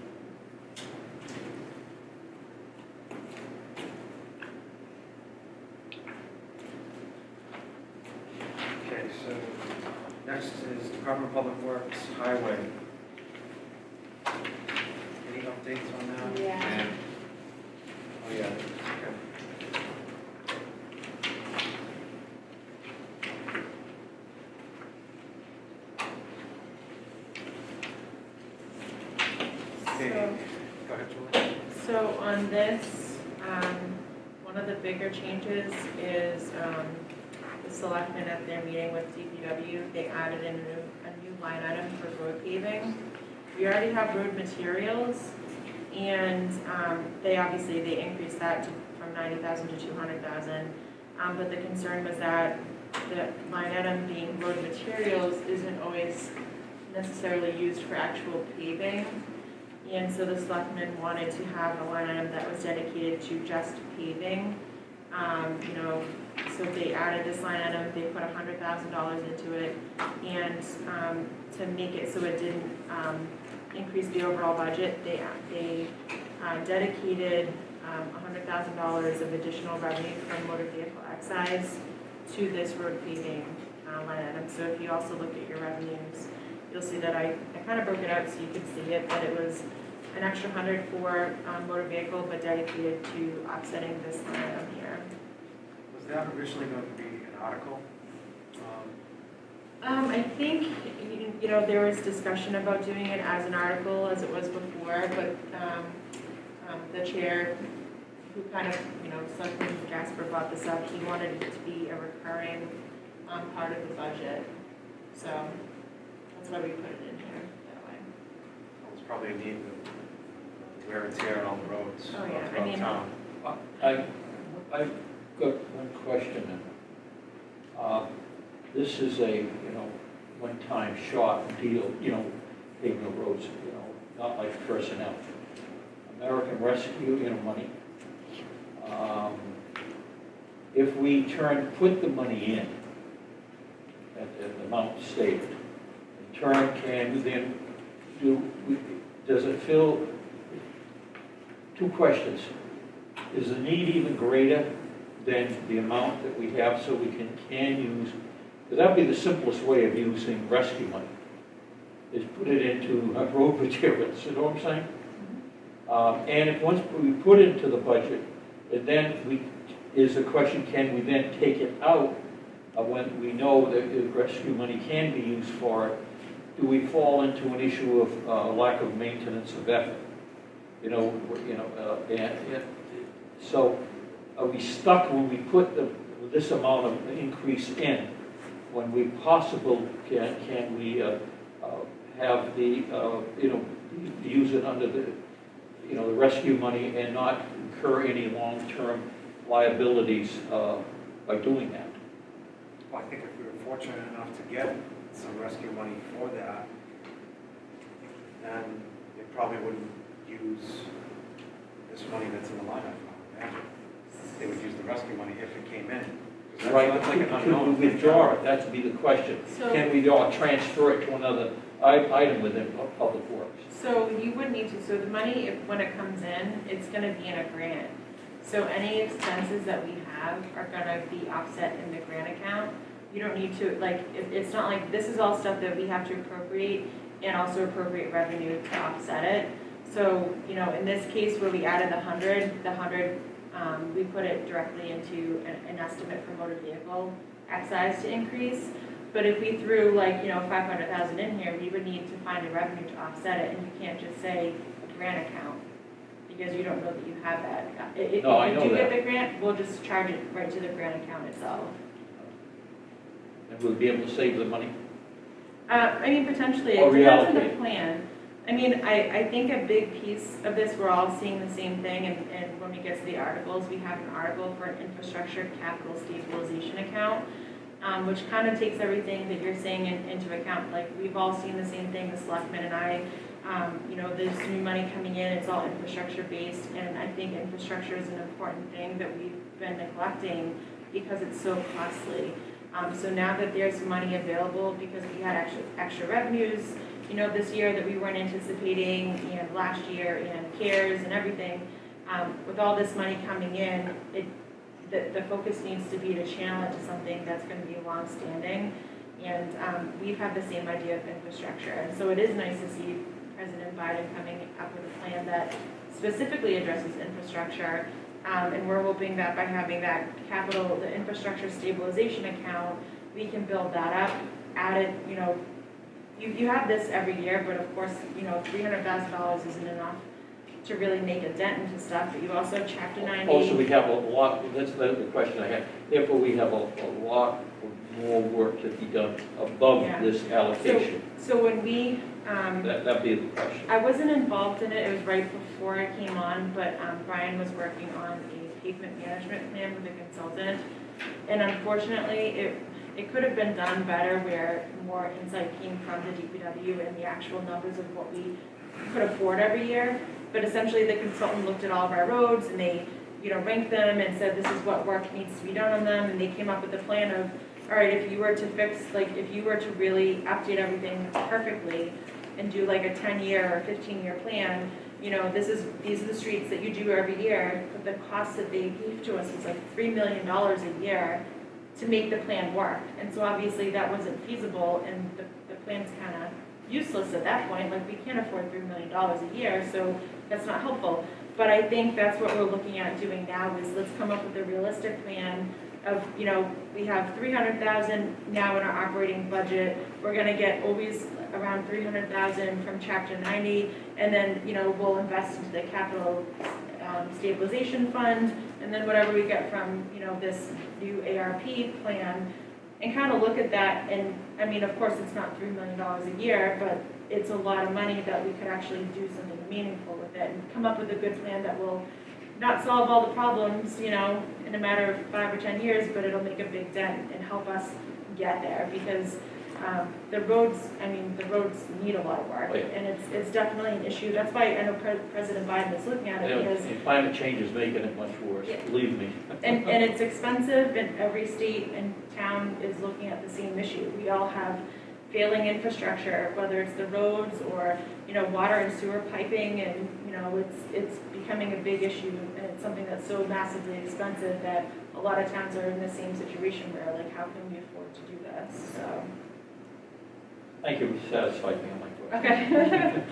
Okay, so next is Department of Public Works, Highway. Any updates on that? Yeah. Oh, yeah, okay. Okay, go ahead, Julie. So on this, one of the bigger changes is the selectmen at their meeting with DPW, they added in a new line item for road paving. We already have road materials, and they increased that from 90,000 to 200,000. But the concern was that the line item being road materials isn't always necessarily used for actual paving. And so the selectmen wanted to have a line item that was dedicated to just paving. So they added this line item, they put $100,000 into it, and to make it so it didn't increase the overall budget, they dedicated $100,000 of additional revenue from motor vehicle excise to this road paving line item. So if you also look at your revenues, you'll see that I kind of broke it out so you could see it, but it was an extra 100 for motor vehicle, but dedicated to offsetting this line item here. Was that originally going to be an article? I think, there was discussion about doing it as an article as it was before, but the chair, who kind of, Selectman Jasper brought this up, he wanted it to be a recurring part of the budget. So that's why we put it in here that way. It was probably a need to wear and tear on the roads Oh, yeah, I throughout mean- town. I've got one question. This is a, one-time shot deal, paving the roads, not like personnel. American Rescue, money. If we put the money in at the amount stated, in turn, can then does it fill, two questions. Is the need even greater then the amount that we have so we can use, because that'd be the simplest way of using rescue money, is put it into road materials, you know what I'm saying? And if once we put it into the budget, and then is the question, can we then take it out when we know that the rescue money can be used for it? Do we fall into an issue of lack of maintenance of effort? So are we stuck when we put this amount of increase in, when we can we have use it under the rescue money and not incur any long-term liabilities by doing that? Well, I think if we were fortunate enough to get some rescue money for that, then they probably wouldn't use this money that's in the line item. I would imagine. They would use the rescue money if it came in. 'Cause that's- Right, that's like an could unknown. we withdraw it? That would be the question. So- Can we transfer it to another item within Public Works? So you would need to, so the money, when it comes in, it's gonna be in a grant. So any expenses that we have are gonna be offset in the grant account. You don't need to, it's not like, this is all stuff that we have to appropriate and also appropriate revenue to offset it. So, in this case where we added the 100, we put it directly into an estimate for motor vehicle excise to increase. But if we threw 500,000 in here, we would need to find a revenue to offset it, and you can't just say a grant account, because you don't know that you have that. If No, I you know do get that. the grant, we'll just charge it right to the grant account itself. And we'll be able to save the money? Potentially, Or it depends on the reallocate. plan. I think a big piece of this, we're all seeing the same thing, and when we get to the articles, we have an article for an infrastructure capital stabilization account, which kind of takes everything that you're saying into account. Like, we've all seen the same thing, the selectmen and I, there's new money coming in, it's all infrastructure based, and I think infrastructure is an important thing that we've been neglecting because it's so costly. So now that there's money available, because we had extra revenues, this year that we weren't anticipating, and last year, and CARES and everything, with all this money coming in, the focus needs to be to channel it to something that's going to be long-standing. And we've had the same idea of infrastructure. And so it is nice to see President Biden coming up with a plan that specifically addresses infrastructure. And we're hoping that by having that the infrastructure stabilization account, we can build that up, add it, you have this every year, but of course, $300,000 isn't enough to really make a dent into stuff, but you also have Chapter 90. Also, we have a lot, that's the question I had. Therefore, we have a lot more work to be done above Yeah. this allocation. So when we, That'd be the question. I wasn't involved in it, it was right before I came on, but Brian was working on a pavement management plan with a consultant. And unfortunately, it could have been done better where more insight came from the DPW and the actual numbers of what we could afford every year. But essentially, the consultant looked at all of our roads and they, ranked them and said, this is what work needs to be done on them. And they came up with a plan of, all right, if you were to if you were to really update everything perfectly and do like a 10-year or 15-year plan, these are the streets that you do every year. But the cost that they gave to us was like $3 million a year to make the plan work. And so obviously that wasn't feasible, and the plan's kind of useless at that point. Like, we can't afford $3 million a year, so that's not helpful. But I think that's what we're looking at doing now, is let's come up with a realistic plan of, we have $300,000 now in our operating budget. We're gonna get always around $300,000 from Chapter 90, and then, we'll invest into the capital stabilization fund, and then whatever we get from, this new ARP plan, and kind of look at that. And of course, it's not $3 million a year, but it's a lot of money that we could actually do something meaningful with it and come up with a good plan that will not solve all the problems, in a matter of 5 or 10 years, but it'll make a big dent and help us get there, because the roads need a lot of work, Oh, yeah. and it's definitely an issue. That's why I know President Biden is looking at it, because And climate change is making it much worse, Yeah. believe me. and it's expensive, and every state and town is looking at the same issue. We all have failing infrastructure, whether it's the roads or, water and sewer piping, and, it's becoming a big issue, and it's something that's so massively expensive that a lot of towns are in the same situation where, like, how can we afford to do this, so. Thank you, you satisfied me on my question. Okay.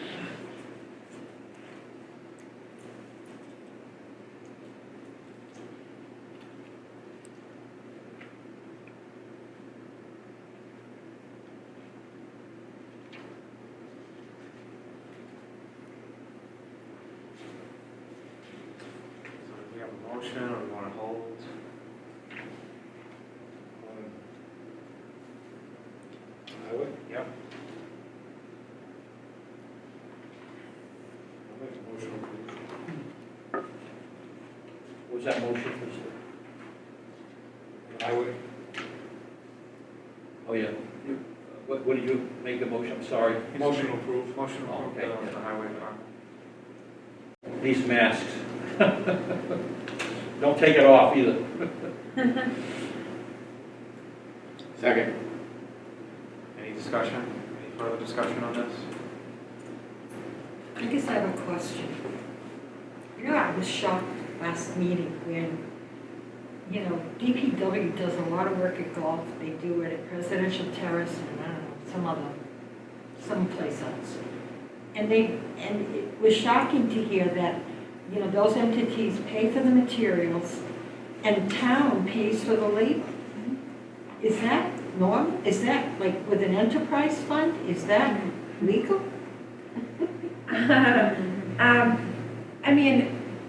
So do we have a motion, or we want to hold? Highway? Yep. I'll make a motion to approve. Was that motion, Mr.? Highway? Oh, yeah. What did you make the motion? I'm sorry. Motion approved. Motion to Oh, approve okay. the highway department. These masks. Don't take it off either. Second. Any discussion? Any further discussion on this? I guess I have a question. I was shocked last meeting when, DPW does a lot of work at golf. They do it at Presidential Terrace and, I don't know, someplace else. And it was shocking to hear that, those entities pay for the materials and town pays for the labor. Is that normal? Is that like with an enterprise fund? Is that legal?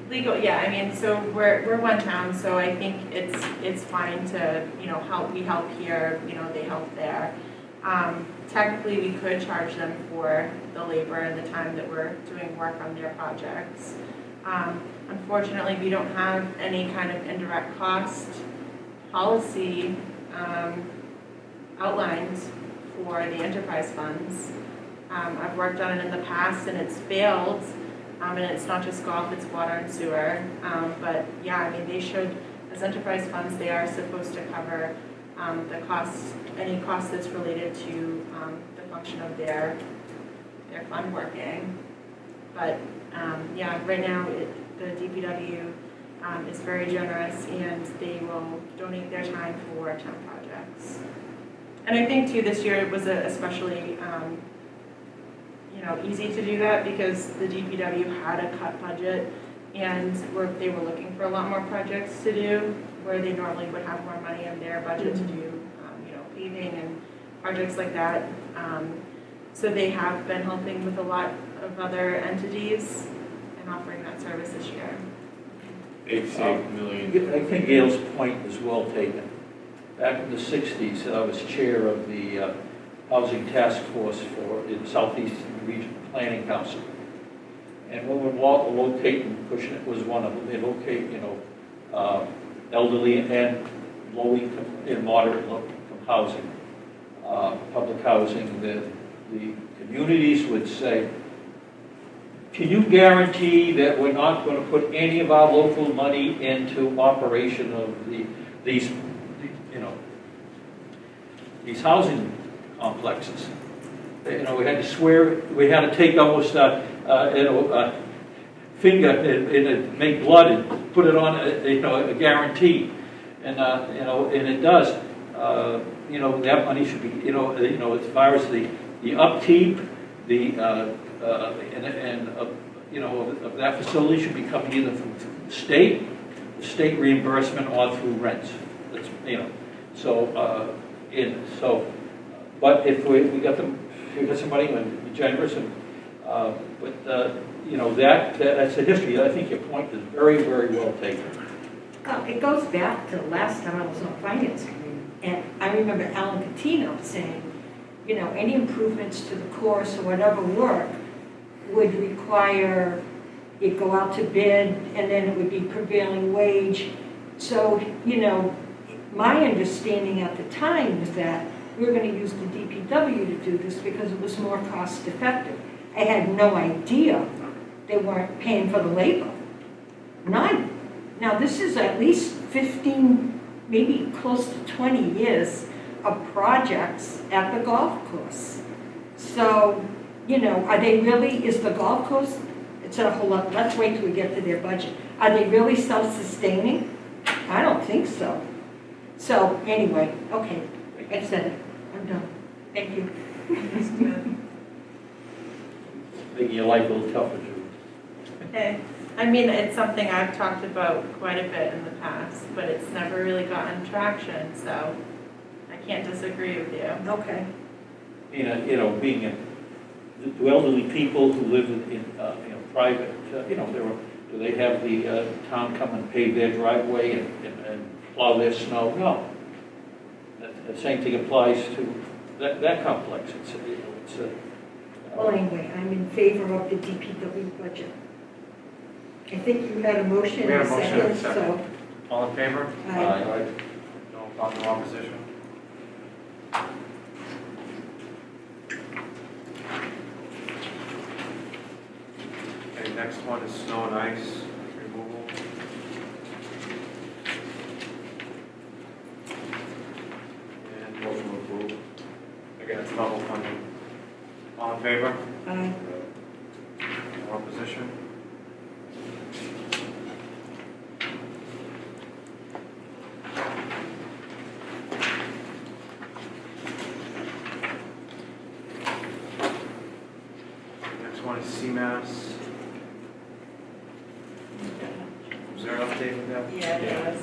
Legal, yeah, so we're one town, so I think it's fine to, we help here, they help there. Technically, we could charge them for the labor and the time that we're doing work on their projects. Unfortunately, we don't have any kind of indirect cost policy outlined for the enterprise funds. I've worked on it in the past and it's failed, and it's not just golf, it's water and sewer. But yeah, they should, as enterprise funds, they are supposed to cover the costs, any cost that's related to the function of their fund working. But yeah, right now the DPW is very generous and they will donate their time for town projects. And I think too this year it was especially easy to do that because the DPW had a cut budget and they were looking for a lot more projects to do where they normally would have more money in their budget to do paving and projects like that. So they have been helping with a lot of other entities and offering that service this year. They've saved millions. I think Gail's point is well taken. Back in the 60s, I was chair of the Housing Task Force in Southeast Regional Planning Council. And when we were locating, Acushnet was one of them, they locate, elderly and low income and moderate low income housing, public housing. The communities would say, can you guarantee that we're not going to put any of our local money into operation of these housing complexes? We had to swear, we had to take almost finger and make blood and put it on a guarantee, and and it does. That money should be as far as the upkeep, of that facility should be coming either from the state reimbursement, or through rents. That's but if we got them. If got somebody and be generous, and that's a history. I think your point is very, very well taken. It goes back to the last time I was on finance committee, and I remember Alan Catino saying, any improvements to the course or whatever work would require it go out to bid, and then it would be prevailing wage. So, my understanding at the time was that we were going to use the DPW to do this because it was more cost effective. I had no idea they weren't paying for the labor. None. Now this is at least 15, maybe close to 20 years of projects at the golf course. So, you know, are they really, is the golf course, it's a whole lot, let's wait till we get to their budget. Are they really self-sustaining? I don't think so. So, anyway, okay, I said it, I'm done. Thank you. That's good. Making your life a little tougher, Julie. Okay. I mean, it's something I've talked about quite a bit in the past, but it's never really gotten traction, so I can't disagree with you. Okay. You know, being the elderly people who live in private, do they have the town come and pave their driveway and plow their snow? No. The same thing applies to that complex. Well, anyway, I'm in favor of the DPW budget. I think you had a motion We had and a a motion and a second, so. All in favor? Aye. No opposition? Okay, next one is snow and ice removal. And motion to approve. Again, it's level funding. All in favor? Aye. No opposition? Next one is CMAS. Is there an update with that? Yeah, it is.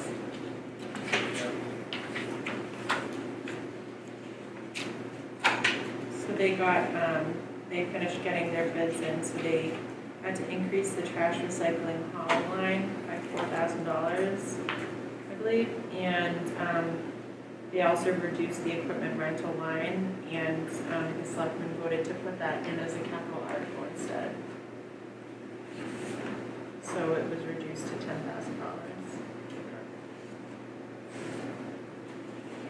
So they finished getting their bids in, so they had to increase the trash recycling haul line by $4,000, I believe. And they also reduced the equipment rental line, and the selectmen voted to put that in as a capital article instead. So it was reduced to $10,000.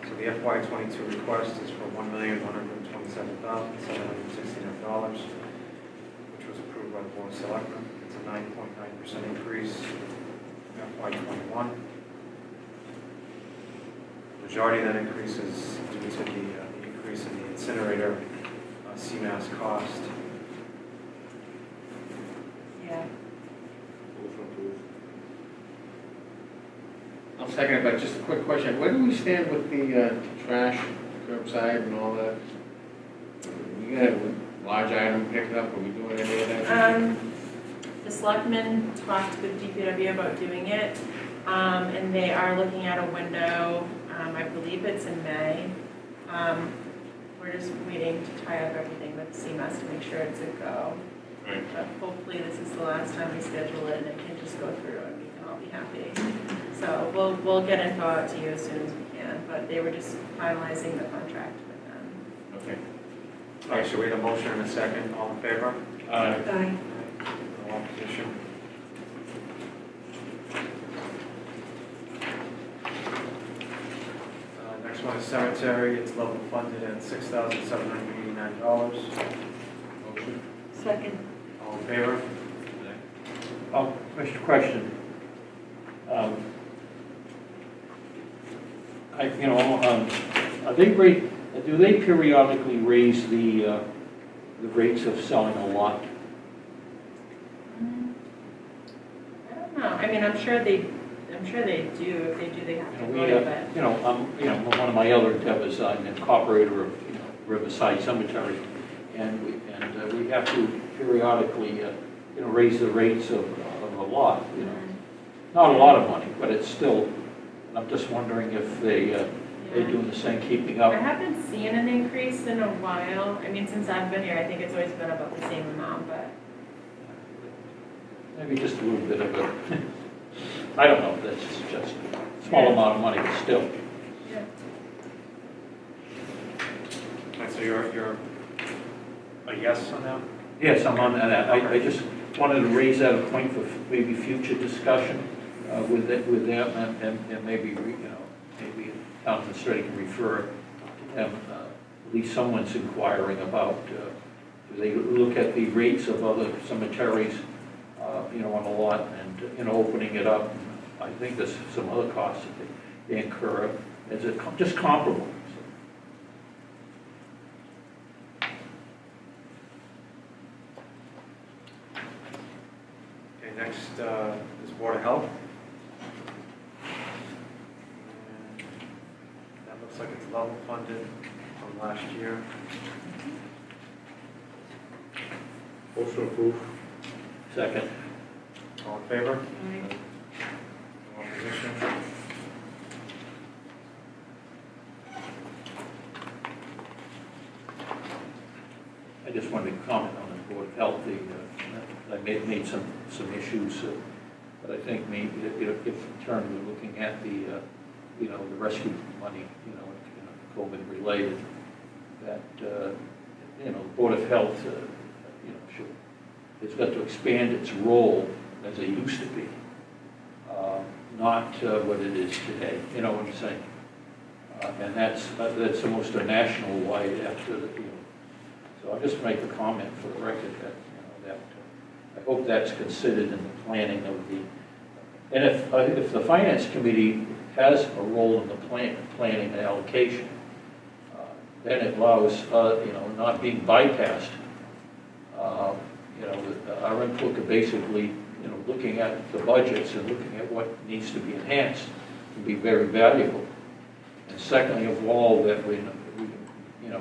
So the FY '22 request is for $1,127,769, which was approved by the Board of Selectmen. It's a 9.9% increase in FY '21. Majority of that increase is due to the increase in the incinerator CMAS cost. Yeah. I'll second it, but just a quick question. Where do we stand with the trash, curbside and all that? You got a large item picked up, are we doing any of that? The selectmen talked with DPW about doing it, and they are looking at a window, I believe it's in May. We're just waiting to tie up everything with CMS to make sure it's a go. Right. But hopefully this is the last time we schedule it and it can just go through and we can all be happy. So we'll get info out to you as soon as we can, but they were just finalizing the contract with them. Okay. All right, so we have a motion and a second. All in favor? Aye. No opposition? Next one is cemetery. It's level funded at $6,789. Motion? Second. All in favor? Question. Do they periodically raise the rates of selling a lot? I don't know, I mean, I'm sure they do. If they do, they have to vote it. One of my other endeavors, I'm an operator of, Riverside Cemetery, and we have to periodically, raise the rates of a lot, Not a lot of money, but it's still, I'm just wondering if they're doing the same, keeping up. I haven't seen an increase in a while. I mean, since I've been here, I think it's always been about the same amount, but. Maybe just a little bit of a, I don't know, that's just a small amount of money, but still. Yeah. And so you're a yes on that? Yes, I'm on that. I just wanted to raise that a point for maybe future discussion with them, and maybe, maybe town administrator can refer to them. At least someone's inquiring about, do they look at the rates of other cemeteries, on a lot, and, opening it up. I think there's some other costs that they incur. Is it just comparable? Next is Board of Health. And that looks like it's level funded from last year. Motion approved. Second. All in favor? No opposition? I just wanted to comment on the Board of Health. I made some issues, but I think maybe if in terms of looking at the, the rescue money, COVID related, that, the Board of Health, it's got to expand its role as it used to be, not what it is today. You know what I'm saying? And that's almost a national wide after the, So I'll just make a comment for the record that, that I hope that's considered in the planning of the, and if the Finance Committee has a role in the planning and allocation, then it allows, not being bypassed. Our input could basically, looking at the budgets and looking at what needs to be enhanced can be very valuable. And secondly of all, that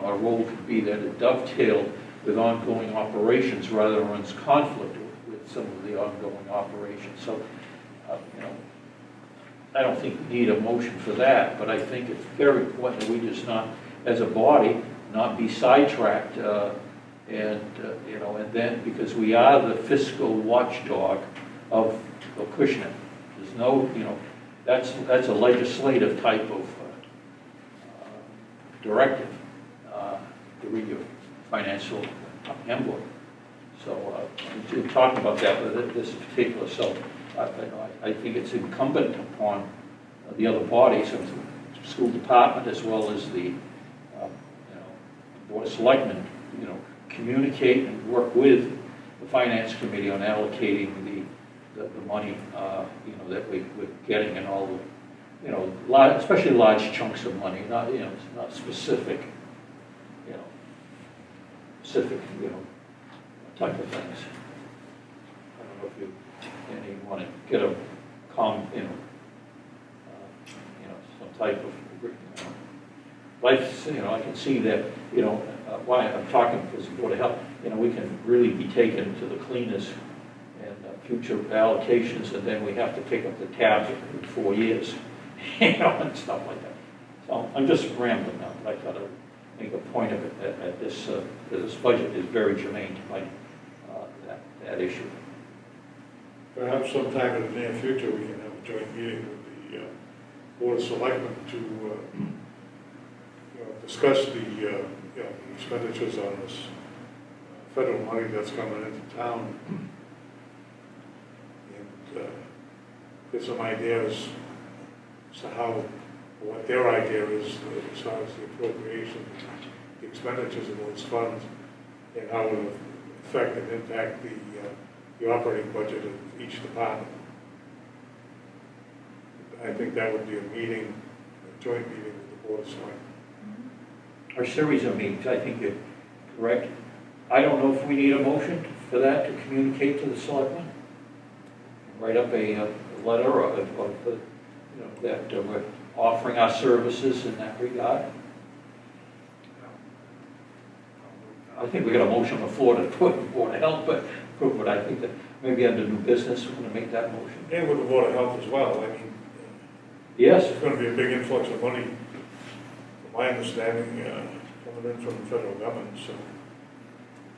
our role could be that it dovetailed with ongoing operations rather than runs conflict with some of the ongoing operations. So, I don't think we need a motion for that, but I think it's very important that we just not, as a body, not be sidetracked, and then, because we are the fiscal watchdog of Acushnet. There's no, that's a legislative type of directive to read your financial handbook. So we talked about that with this particular. So I think it's incumbent upon the other bodies of the school department as well as the Board of Selectmen, communicate and work with the Finance Committee on allocating the money, that we're getting and all the, especially large chunks of money, not, it's not specific, type of things. I don't know if you want to get a some type of, life, I can see that, why I'm talking because the Board of Health, we can really be taken to the cleaners and future allocations, and then we have to pick up the tab in 4 years, and stuff like that. So I'm just rambling now, but I thought I'd make a point of it at this, because this budget is very germane to my, that issue. Perhaps sometime in the near future, we can have a joint meeting with the Board of Selectmen to discuss the expenditures on this federal money that's coming into town, and get some ideas as to what their idea is as far as the appropriation, the expenditures of those funds, and how it will affect and impact the operating budget of each department. I think that would be a joint meeting with the Board of Selectmen. Our series of meetings, I think you're correct. I don't know if we need a motion for that to communicate to the selectmen. Write up a letter of that we're offering our services in that regard. I think we got a motion on the floor to put the Board of Health, but I think that maybe under new business, we're going to make that motion. And with the Board of Health as well. I mean, yes, there's going to be a big influx of money, from my understanding, coming in from the federal government. So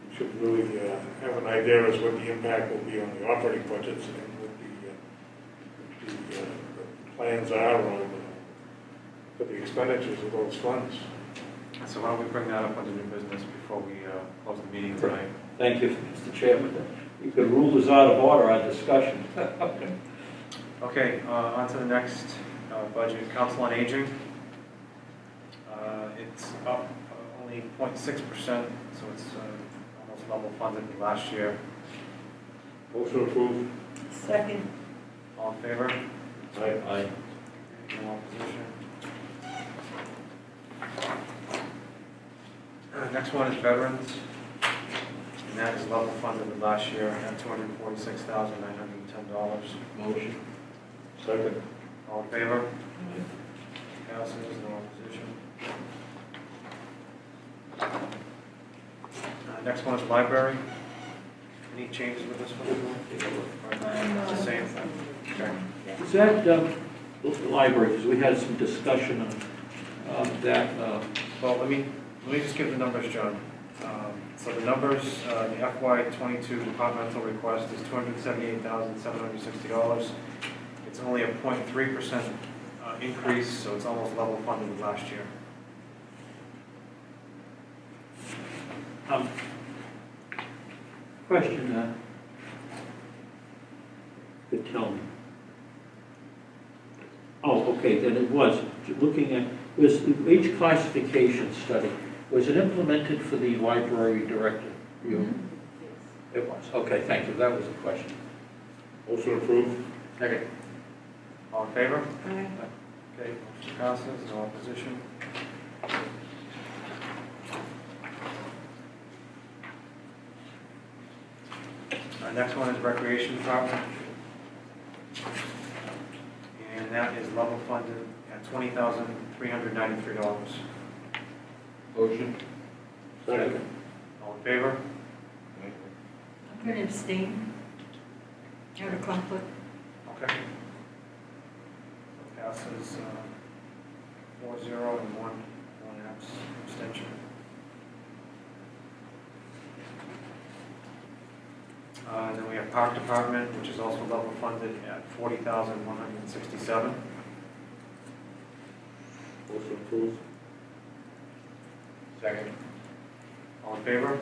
we should really have an idea as what the impact will be on the operating budgets and what the plans are for the expenditures of those funds. So why don't we bring that up under new business before we close the meeting tonight? Thank you, Mr. Chairman. You could rule us out of order our discussion. Okay, on to the next budget, Council on Aging. It's up only 0.6%, so it's almost level funded with last year. Motion approved. Second. All in favor? Aye. No opposition. Next one is Veterans. and that is level funded with last year at $246,910. Motion. Second. All in favor? Passes, no opposition. Next one is library. Any changes with this one? It's the same. Okay. Is that, the library, because we had some discussion on that, Well, let me just give the numbers, John. So the numbers, the FY '22 departmental request is $278,760. It's only a 0.3% increase, so it's almost level funded with last year. question, could tell me. Oh, okay, then it was, looking at, was each classification study, was it implemented for the library director? You? It was, okay, thank you, that was the question. Motion approved. Second. All in favor? Aye. Okay, motion passes, no opposition. Next one is recreation department. And that is level funded at $20,393. Motion. Second. All in favor? I'm going to abstain. Out of conflict. Okay. Passes 4-0 and one abstention. And then we have park department, which is also level funded at $40,167. Motion approved. Second. All in favor?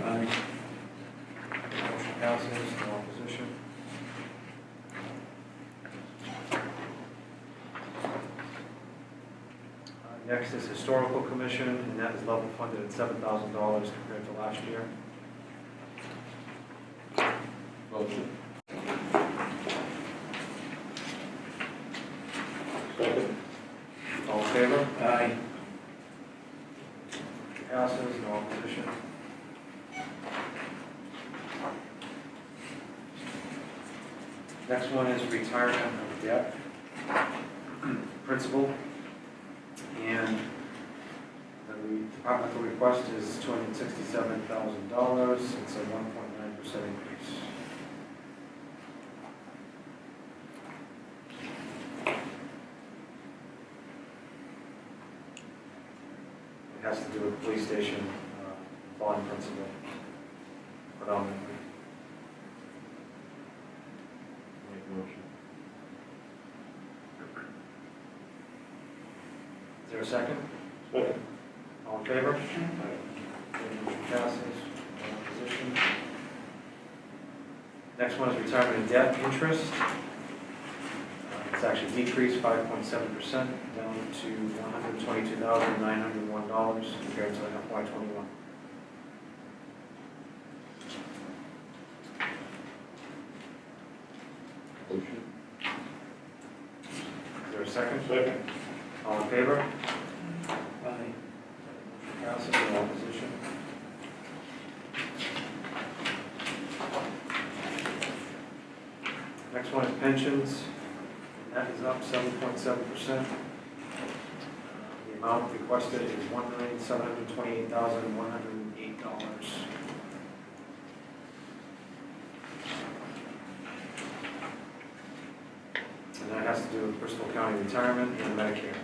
Aye. Motion passes, no opposition. Next is historical commission, and that is level funded at $7,000 compared to last year. Motion. Second. All in favor? Aye. Passes, no opposition. Next one is retirement of debt principal. And the departmental request is $267,000. It's a 1.9% increase. It has to do with police station bond principal predominantly. Make motion. Is there a second? Second. All in favor? Motion passes. No opposition. Next one is retirement of debt interest. It's actually decreased 5.7%, down to $122,901 compared to FY '21. Motion. Is there a second? Second. All in favor? Aye. Motion passes. No opposition. Next one is pensions. That is up 7.7%. The amount requested is $1,728,108. And that has to do with Bristol County retirement and Medicare.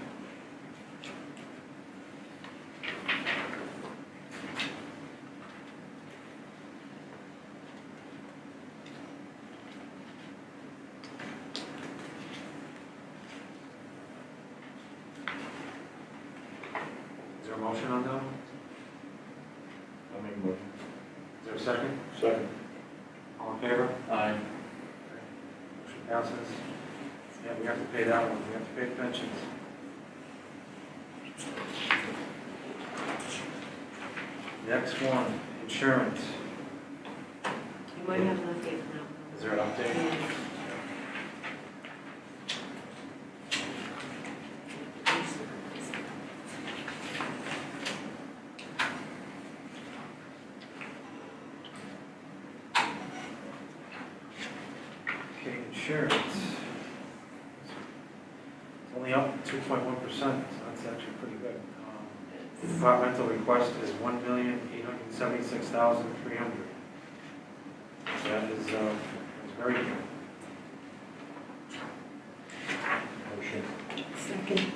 Is there a motion on that one? I'll make a motion. Is there a second? Second. All in favor? Aye. Motion passes. Yeah, we have to pay that one. We have to pay pensions. Next one, insurance. You might have an update now. Is there an update? year, it's only up 2.1%, so that's actually pretty good. The departmental request is $1,876,300. That is very good. Motion. Second.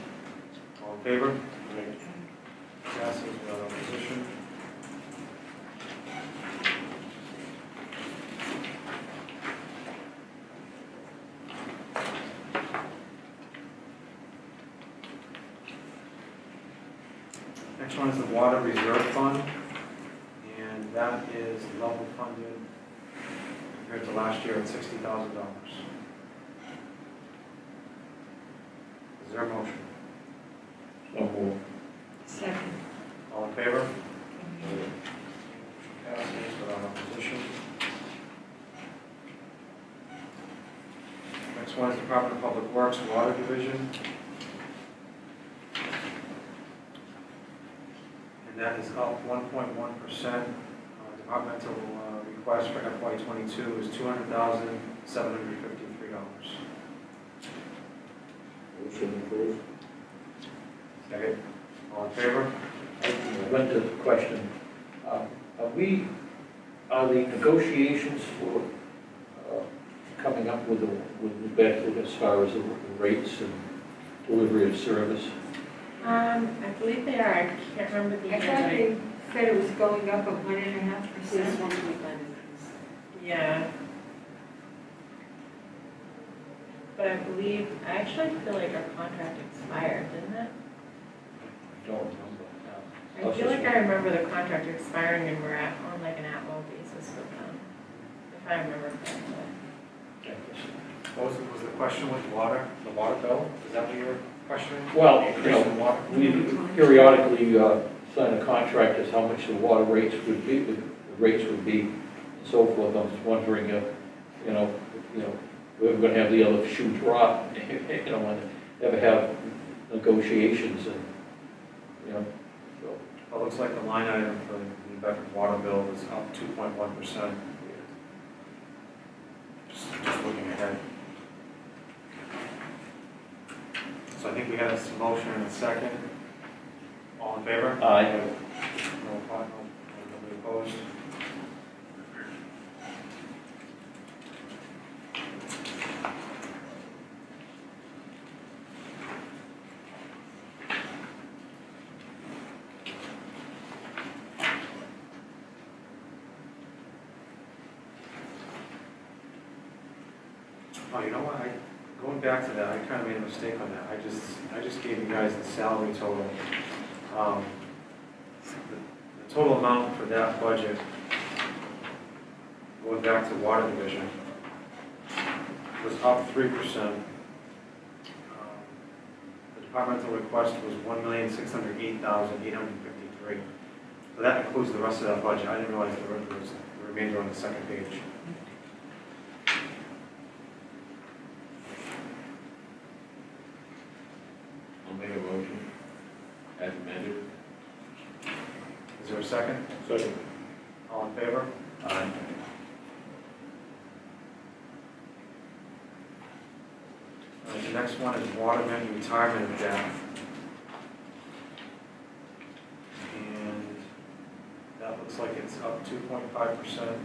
All in favor? Passes without opposition. Next one is the Water Reserve Fund, and that is level funded compared to last year at $60,000. Is there a motion? So moved. Second. All in favor? Passes without opposition. Next one is Department of Public Works Water Division. And that is up 1.1%. Departmental request for FY '22 is $200,753. Motion approved. Second. All in favor? I went to the question, are the negotiations for coming up with the Bedford as far as the rates and delivery of service? I believe they are, I can't remember the I thought exact. they said it was going up at This 1.5%. 1.5 increase. Yeah. But I believe, I actually feel like our contract expired, didn't it? I don't remember now. I feel like I remember the contract expiring and we're on like an at-will basis with them, if I remember correctly. What was the question with water, the water bill? Is that what you were questioning? Well, Increase in water? We periodically sign a contract as how much the water rates would be, and so forth. I was wondering if, we're gonna have the other shoe drop, and ever have negotiations and, so. Well, it looks like the line item for the Bedford water bill is up 2.1%. Just looking ahead. So I think we had a motion and a second. All in favor? Aye. No nobody opposed. Oh, you know what, going back to that, I kind of made a mistake on that. I just gave you guys the salary total. The total amount for that budget, going back to water division, was up 3%. The departmental request was $1,608,853. So that includes the rest of that budget. I didn't realize there was the remainder on the second page. I'll make a motion as amended. Is there a second? Second. All in favor? Aye. The next one is waterman retirement debt. And that looks like it's up 2.5% from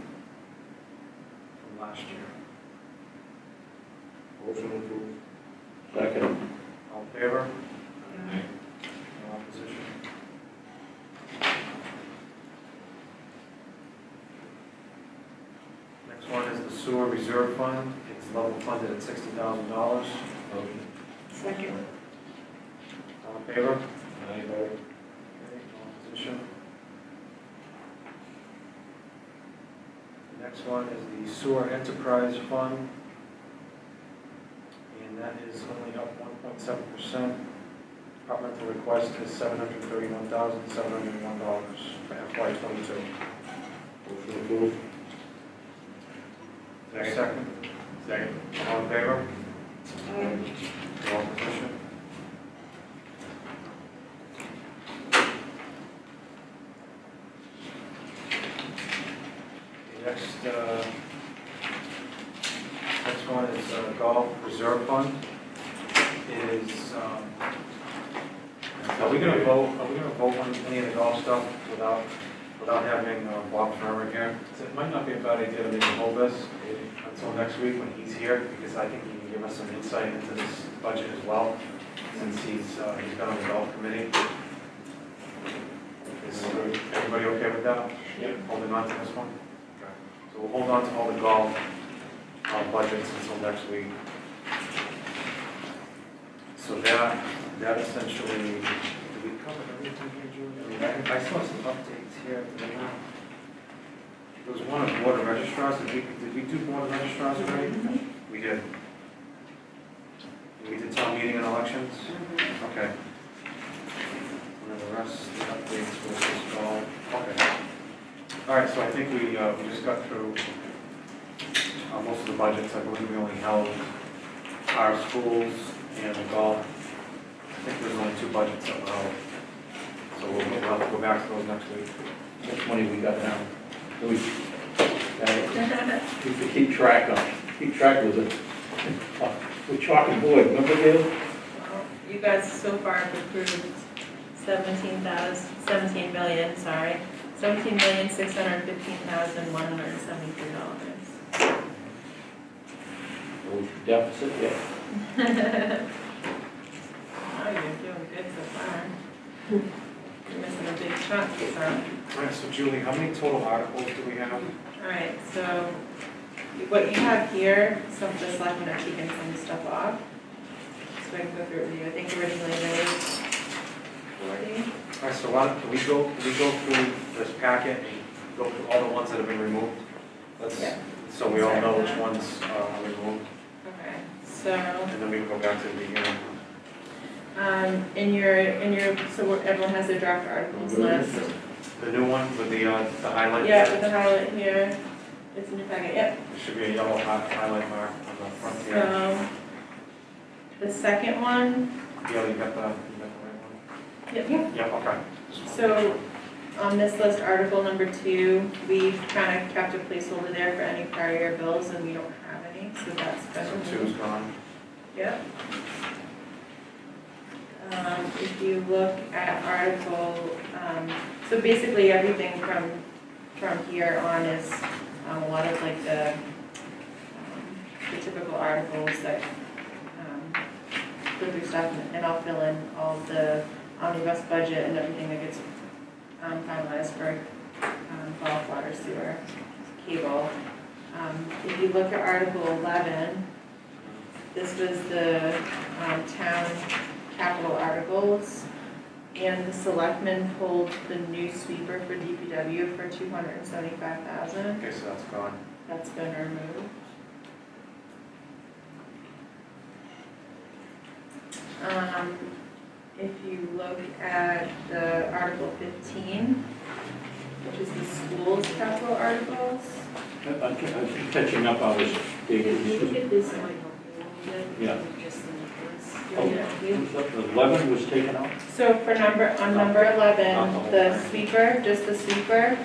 last year. Motion approved. Second. All in favor? Aye. No opposition? Next one is the sewer reserve fund. It's level funded at $60,000. Motion. Second. All in favor? Aye. Okay, no opposition. The next one is the sewer enterprise fund. And that is only up 1.7%. Departmental request is $731,701 for FY '22. Motion approved. Second. Second. All in favor? Aye. No opposition? Next one is golf reserve fund. Is, are we gonna vote on any of the golf stuff without having Bob Farmer here? So it might not be a bad idea to maybe hold this until next week when he's here, because I think he can give us some insight into this budget as well, since he's been on the golf committee. Is everybody okay with that? Yep. Holding on to this one? Okay. So we'll hold on to all the golf budgets until next week. So that essentially, did we cover everything here, Julie? I mean, I saw some updates here. Did I not? There was one of board of registrars. Did we do board of registrars already? We did. We did town meeting and elections? Okay. And then the rest, the updates was just all, okay. All right, so I think we just got through most of the budgets. I believe we only held our schools and the golf. I think there's only 2 budgets that were held. So we'll have to go back to those next week. How much money we got now? We used to keep track with it. With chalk and board, remember Dale? Well, you guys so far have approved 17,615,173 dollars. No deficit yet. Oh, you're doing good so far. You're missing a big chunk, so. All right, so Julie, how many total articles do we have? All right, so what you have here, some of the selectmen have taken some stuff off. So I can go through it with you. I think originally there was 40. All right, so why don't, can we go through this packet and go through all the ones that have been removed? Let's, Yeah. so we all know which ones are removed, Okay, so, and then we can go back to the beginning. in your, so everyone has their draft articles list. The new one with the highlight? Yeah, with the highlight here. It's in your packet, yep. There should be a yellow highlight mark on the front here. So, the second one, Yeah, you got the right yep. one? Yeah, okay. So, on this list, article number 2, we've kind of kept a placeholder there for any prior year bills, and we don't have any, so that's been So removed. 2's gone. Yep. If you look at article, so basically everything from here on is a lot of like the typical articles that go through stuff, and I'll fill in all the omnibus budget and everything that gets finalized for golf, water, sewer, cable. If you look at article 11, this was the town capital articles, and the selectmen pulled the new sweeper for DPW for $275,000. Okay, so that's gone. That's been removed. If you look at the Article 15, which is the school's capital articles, I'm catching up, I was digging. If you look at this, it might help you a little bit. Yeah. Just the Oh, numbers. 11 was taken out? so for number 11, the sweeper, just the sweeper,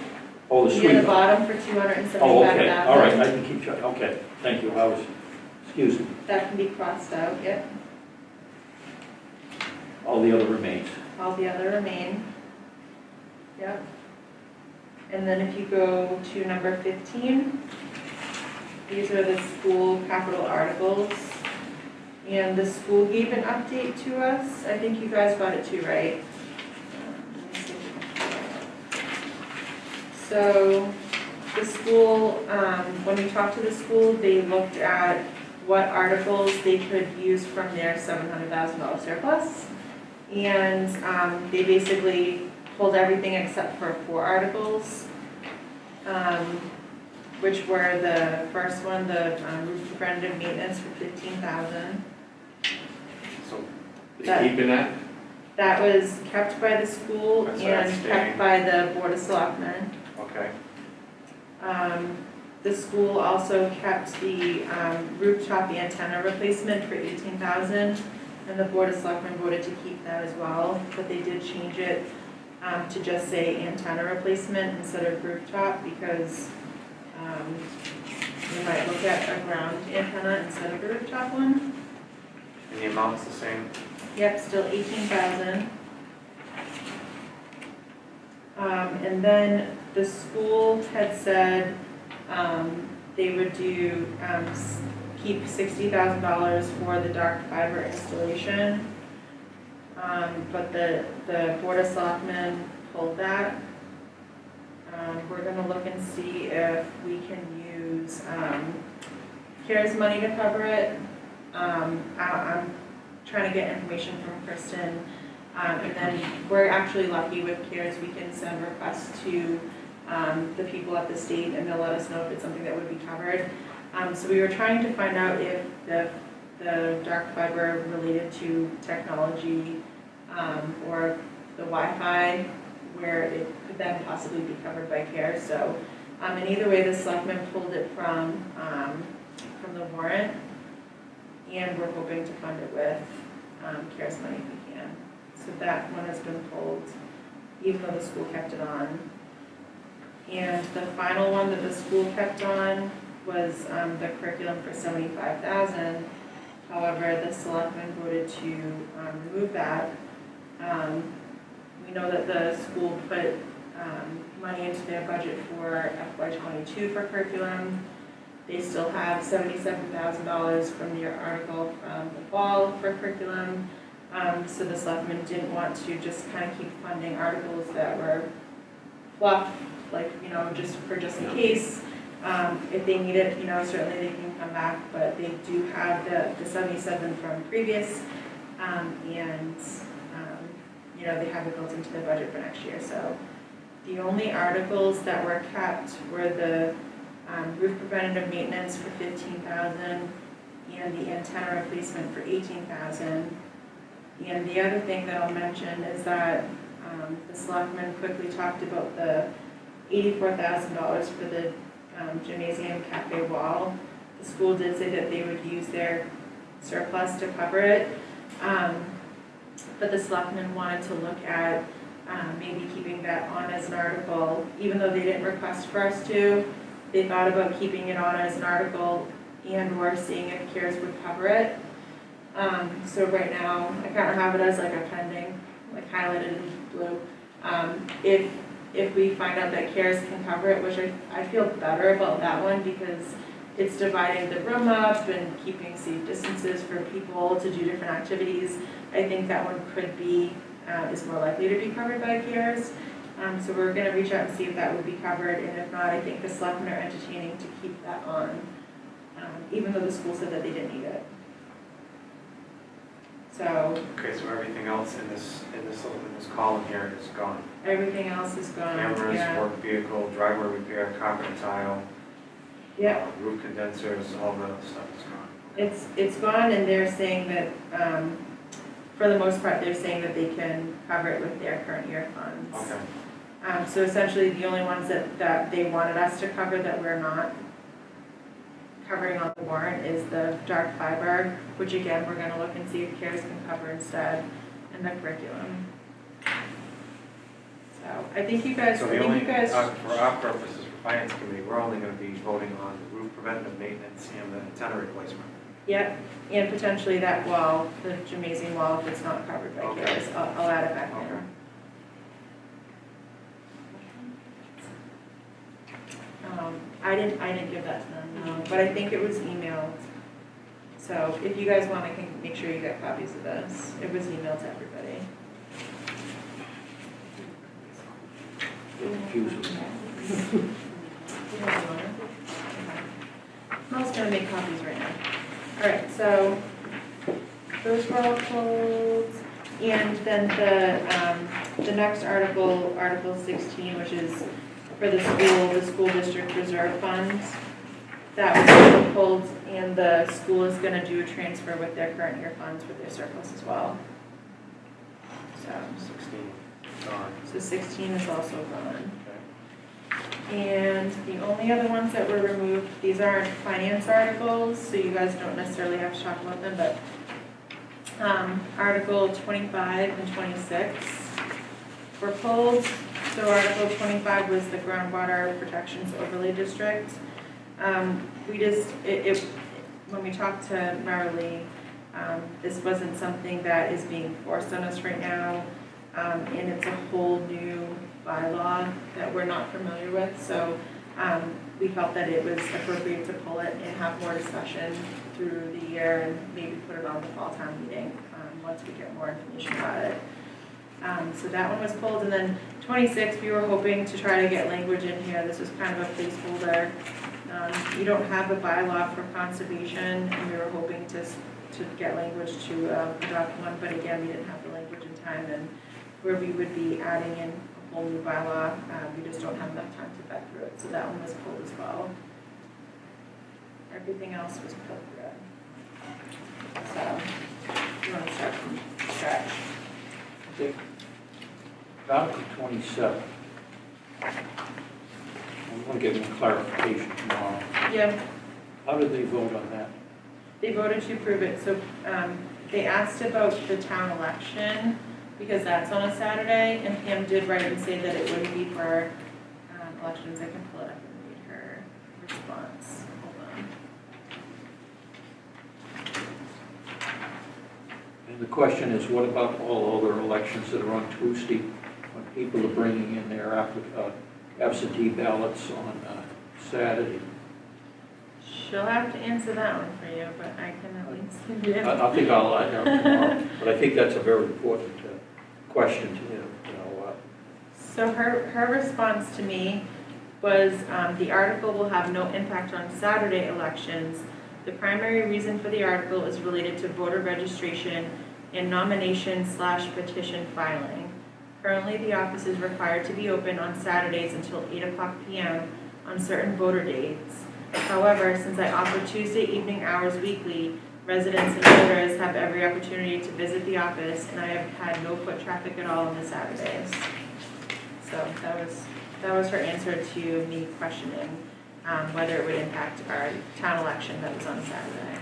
Oh, the near the sweeper. bottom for $275,000. Oh, okay, all right, I can keep track, okay, thank you, I was, excuse me, That can be crossed out, yep. all the other remains. All the other remain. Yep. And then if you go to number 15, these are the school capital articles. And the school gave an update to us. I think you guys got it too, right? Let me see if I can pull it up. So the school, when we talked to the school, they looked at what articles they could use from their $700,000 surplus. And they basically pulled everything except for 4 articles, which were the first one, the roof preventative maintenance for $15,000. So, They keeping that? That was kept by the school That's and staying. kept by the Board of Selectmen. okay. The school also kept the rooftop antenna replacement for $18,000, and the Board of Selectmen voted to keep that as well, but they did change it to just say antenna replacement instead of rooftop, because we might look at a ground antenna instead of a rooftop one. And the amount's the same? Yep, still 18,000. And then the school had said, they would do, keep $60,000 for the dark fiber installation. But the Board of Selectmen pulled that. We're gonna look and see if we can use, CARES money to cover it. I'm trying to get information from Kristen. And then we're actually lucky with CARES, we can send requests to the people at the state and they'll let us know if it's something that would be covered. So we were trying to find out if the dark fiber related to technology or the Wi-Fi, where it could then possibly be covered by CARES. So, and either way, the selectmen pulled it from the warrant, and we're hoping to fund it with CARES money if we can. So that one has been pulled, even though the school kept it on. And the final one that the school kept on was the curriculum for $75,000. However, the selectmen voted to remove that. We know that the school put money into their budget for FY22 for curriculum. They still have $77,000 from the article from the fall for curriculum. So the selectmen didn't want to just kind of keep funding articles that were fluff, like, just in case. If they need it, certainly they can come back, but they do have the 77 from previous, and they have it built into the budget for next year. So the only articles that were kept were the roof preventative maintenance for $15,000 and the antenna replacement for $18,000. And the other thing that I'll mention is that the selectmen quickly talked about the $84,000 for the gymnasium cafe wall. The school did say that they would use their surplus to cover it, but the selectmen wanted to look at maybe keeping that on as an article, even though they didn't request for us to. They thought about keeping it on as an article and/or seeing if CARES would cover it. So right now, I kind of have it as like a pending, like highlighted in blue. If we find out that CARES can cover it, which I feel better about that one because it's dividing the room up and keeping safe distances for people to do different activities. I think that one could be, is more likely to be covered by CARES. So we're going to reach out and see if that would be covered, and if not, I think the selectmen are entertaining to keep that on, even though the school said that they didn't need it. So. Okay, so everything else in this column here is gone. Everything else is gone. Cameras, Yeah. work vehicle, driveway repair, carpet and tile. Yep. Roof condensers, all the other stuff is gone. It's gone, and they're saying that, for the most part, they're saying that they can cover it with their current year funds. Okay. So essentially, the only ones that they wanted us to cover that we're not covering on the warrant is the dark fiber, which again, we're gonna look and see if CARES can cover instead, and the curriculum. So I think you guys, So the only, for our purposes, for finance committee, we're only gonna be voting on the roof preventative maintenance and the antenna replacement. Yep, and potentially that wall, the gymnasium wall, if it's not covered by Okay. CARES, I'll add it back in. Okay. I didn't give that to them, no, but I think it was emailed. So if you guys want, I can make sure you get copies of this. It was emailed to everybody. Confusing. Mel's gonna make copies right now. All right, so those were all pulled. And then the next article, Article 16, which is for the school district reserve funds. That was also pulled, and the school is gonna do a transfer with their current year funds with their surplus as well. So 16, gone. 16 is also gone. Okay. And the only other ones that were removed, these aren't finance articles, so you guys don't necessarily have to talk about them, but Article 25 and 26 were pulled. So Article 25 was the groundwater protections overlay district. We just, when we talked to Marilee, this wasn't something that is being forced on us right now, and it's a whole new bylaw that we're not familiar with, so we felt that it was appropriate to pull it and have more discussion through the year and maybe put it on the fall town meeting, once we get more information about it. So that one was pulled, and then 26, we were hoping to try to get language in here. This was kind of a placeholder. You don't have a bylaw for conservation, and we were hoping to get language to adopt one, but again, we didn't have the language in time, and where we would be adding in a whole new bylaw, we just don't have enough time to vet through it, so that one was pulled as well. Everything else was pulled through. So, you want to start from scratch? Okay. Article 27. I'm going to get more clarification tomorrow. Yeah. How did they vote on that? They voted to approve it, so they asked about the town election, because that's on a Saturday, and Pam did write and say that it wouldn't be for elections. I can pull it up and read her response. Hold on. And the question is, what about all other elections that are on Tuesday, when people are bringing in their absentee ballots on Saturday? She'll have to answer that one for you, but I can at least give you. I think I'll add that tomorrow, but I think that's a very important question to, So her response to me was, the article will have no impact on Saturday elections. The primary reason for the article is related to voter registration and nomination/petition filing. Currently, the office is required to be open on Saturdays until 8:00 p.m. on certain voter dates. However, since I offer Tuesday evening hours weekly, residents and voters have every opportunity to visit the office, and I have had no foot traffic at all on the Saturdays. So that was her answer to me questioning whether it would impact our town election that was on Saturday.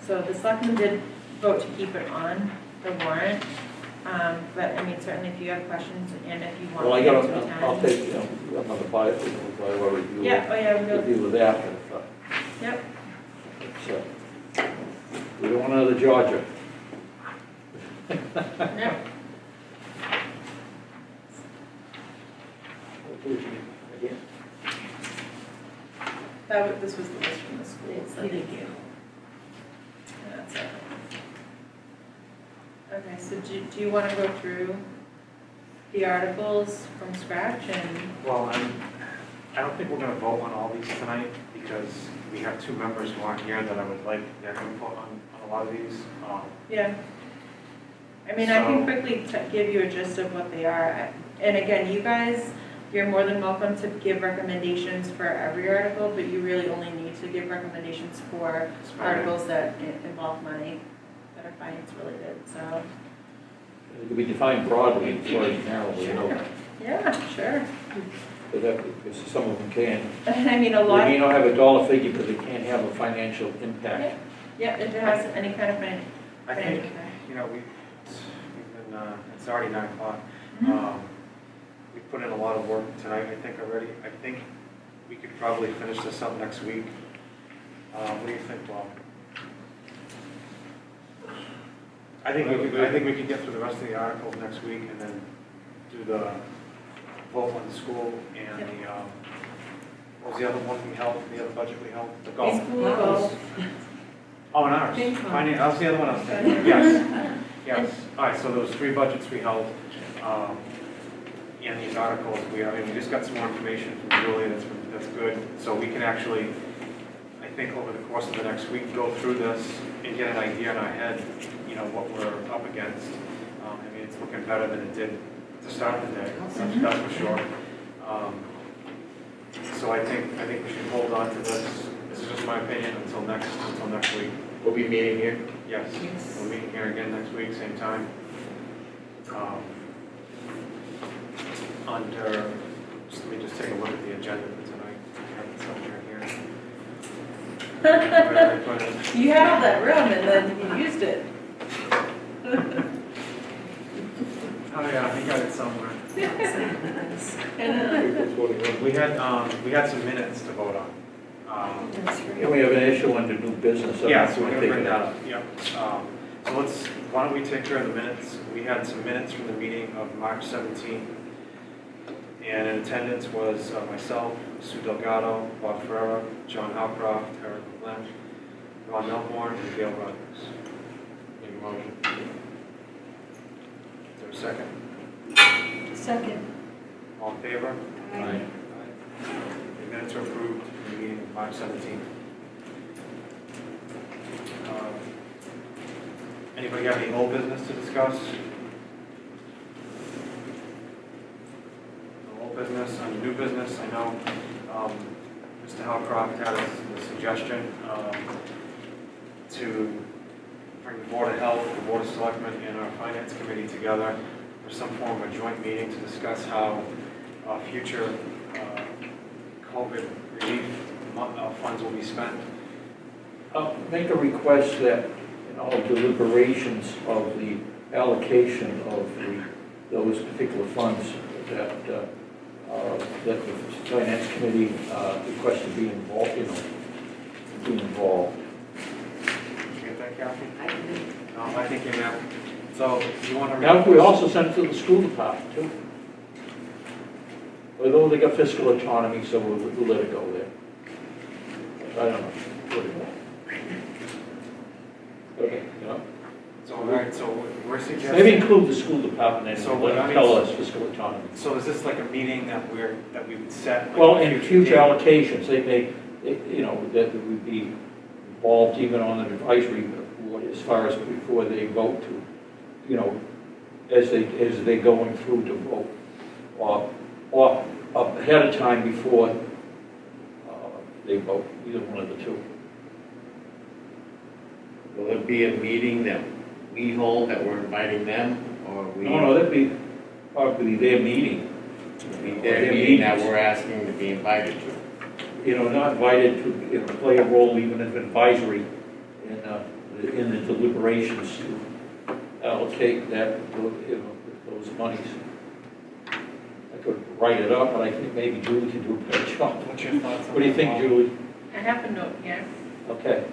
So the selectmen did vote to keep it on the warrant, but I mean, certainly if you have questions and if you want well, me to attend. I'll take, another bylaw review. Yeah, oh yeah, we'll, Review with that, yep. We don't want another Georgia. Yep. This was the list from the school, so thank you. And that's it. Okay, so do you want to go through the articles from scratch and? Well, I don't think we're going to vote on all these tonight because we have two members who aren't here that I would like their input on a lot of these. Yeah. I mean, I can So- quickly give you a gist of what they are. And again, you guys, you're more than welcome to give recommendations for every article, but you really only need to give recommendations for articles that involve money, that are finance related, so. It can be defined broadly as well as narrowly, Yeah, sure. because some of them can. I mean, a They lot. may not have a dollar figure, but they can't have a financial impact. Yeah, if it has any kind of financial. I think, we've been, it's already 9 o'clock. Mhm. We put in a lot of work tonight, I think, already. I think we could probably finish this up next week. What do you think, Bob? I think we could get through the rest of the articles next week and then do the vote on the school and the, what was the other one we held, the other budget we held? The golf. School golf. Oh, and ours. Ping pong. Finance, that was the other one I was thinking. Yes, yes. All right, so there was 3 budgets we held. And these articles, we just got some more information from Julie that's good. So we can actually, I think over the course of the next week, go through this and get an idea in our head, what we're up against. I mean, it's looking better than it did to start the day, that's for sure. So I think we should hold on to this. This is just my opinion until next week. We'll be meeting here. Yes, we'll meet here again next week, same time. Let me just take a look at the agenda for tonight. I have it somewhere here. Where did I put it? You had all that room and then you used it. Oh, yeah, I got it somewhere. And, We had some minutes to vote on. Yeah, we have an issue under new business. so Yeah, so we'll we're gonna take bring it that up. up, yep. So why don't we take care of the minutes? We had some minutes from the meeting of March 17th. And in attendance was myself, Sue Delgado, Bob Ferrera, John Howcroft, Eric McGlynn, Ron Melhorn, and Gail Rogers. Make a motion. Is there a second? Second. All in favor? Aye. The minutes are approved in the meeting of March 17th. Anybody got any old business to discuss? No old business, under new business, I know Mr. Howcroft had a suggestion to bring the Board of Health, the Board of Selectmen, and our Finance Committee together for some form of a joint meeting to discuss how future COVID relief funds will be spent. Make a request that in all deliberations of the allocation of those particular funds that the Finance Committee requests to be involved, be involved. Did you get that, Kathy? I can, No, I think you meant, so you want to. Now, we also send it to the school department too. Although they got fiscal autonomy, so we'll let it go there. I don't know. Okay, So, all right, so we're suggesting. maybe include the school department and So let what them I tell mean- us fiscal autonomy. So is this like a meeting that we would set? like, Well, in future date? allocations, they may, that would be involved even on an advisory board as far as before they vote to, as they're going through to vote, or ahead of time before they vote, either one of the two. Will it be a meeting that we hold, that we're inviting them, or we? No, that'd be probably their meeting. Be their meeting that we're asking to be invited to. Not invited to, play a role even if advisory in the deliberations to allocate that, those monies. I could write it up, but I think maybe Julie can do a better job. What's your thoughts on What do you think, that? Julie? I have a note here. Okay.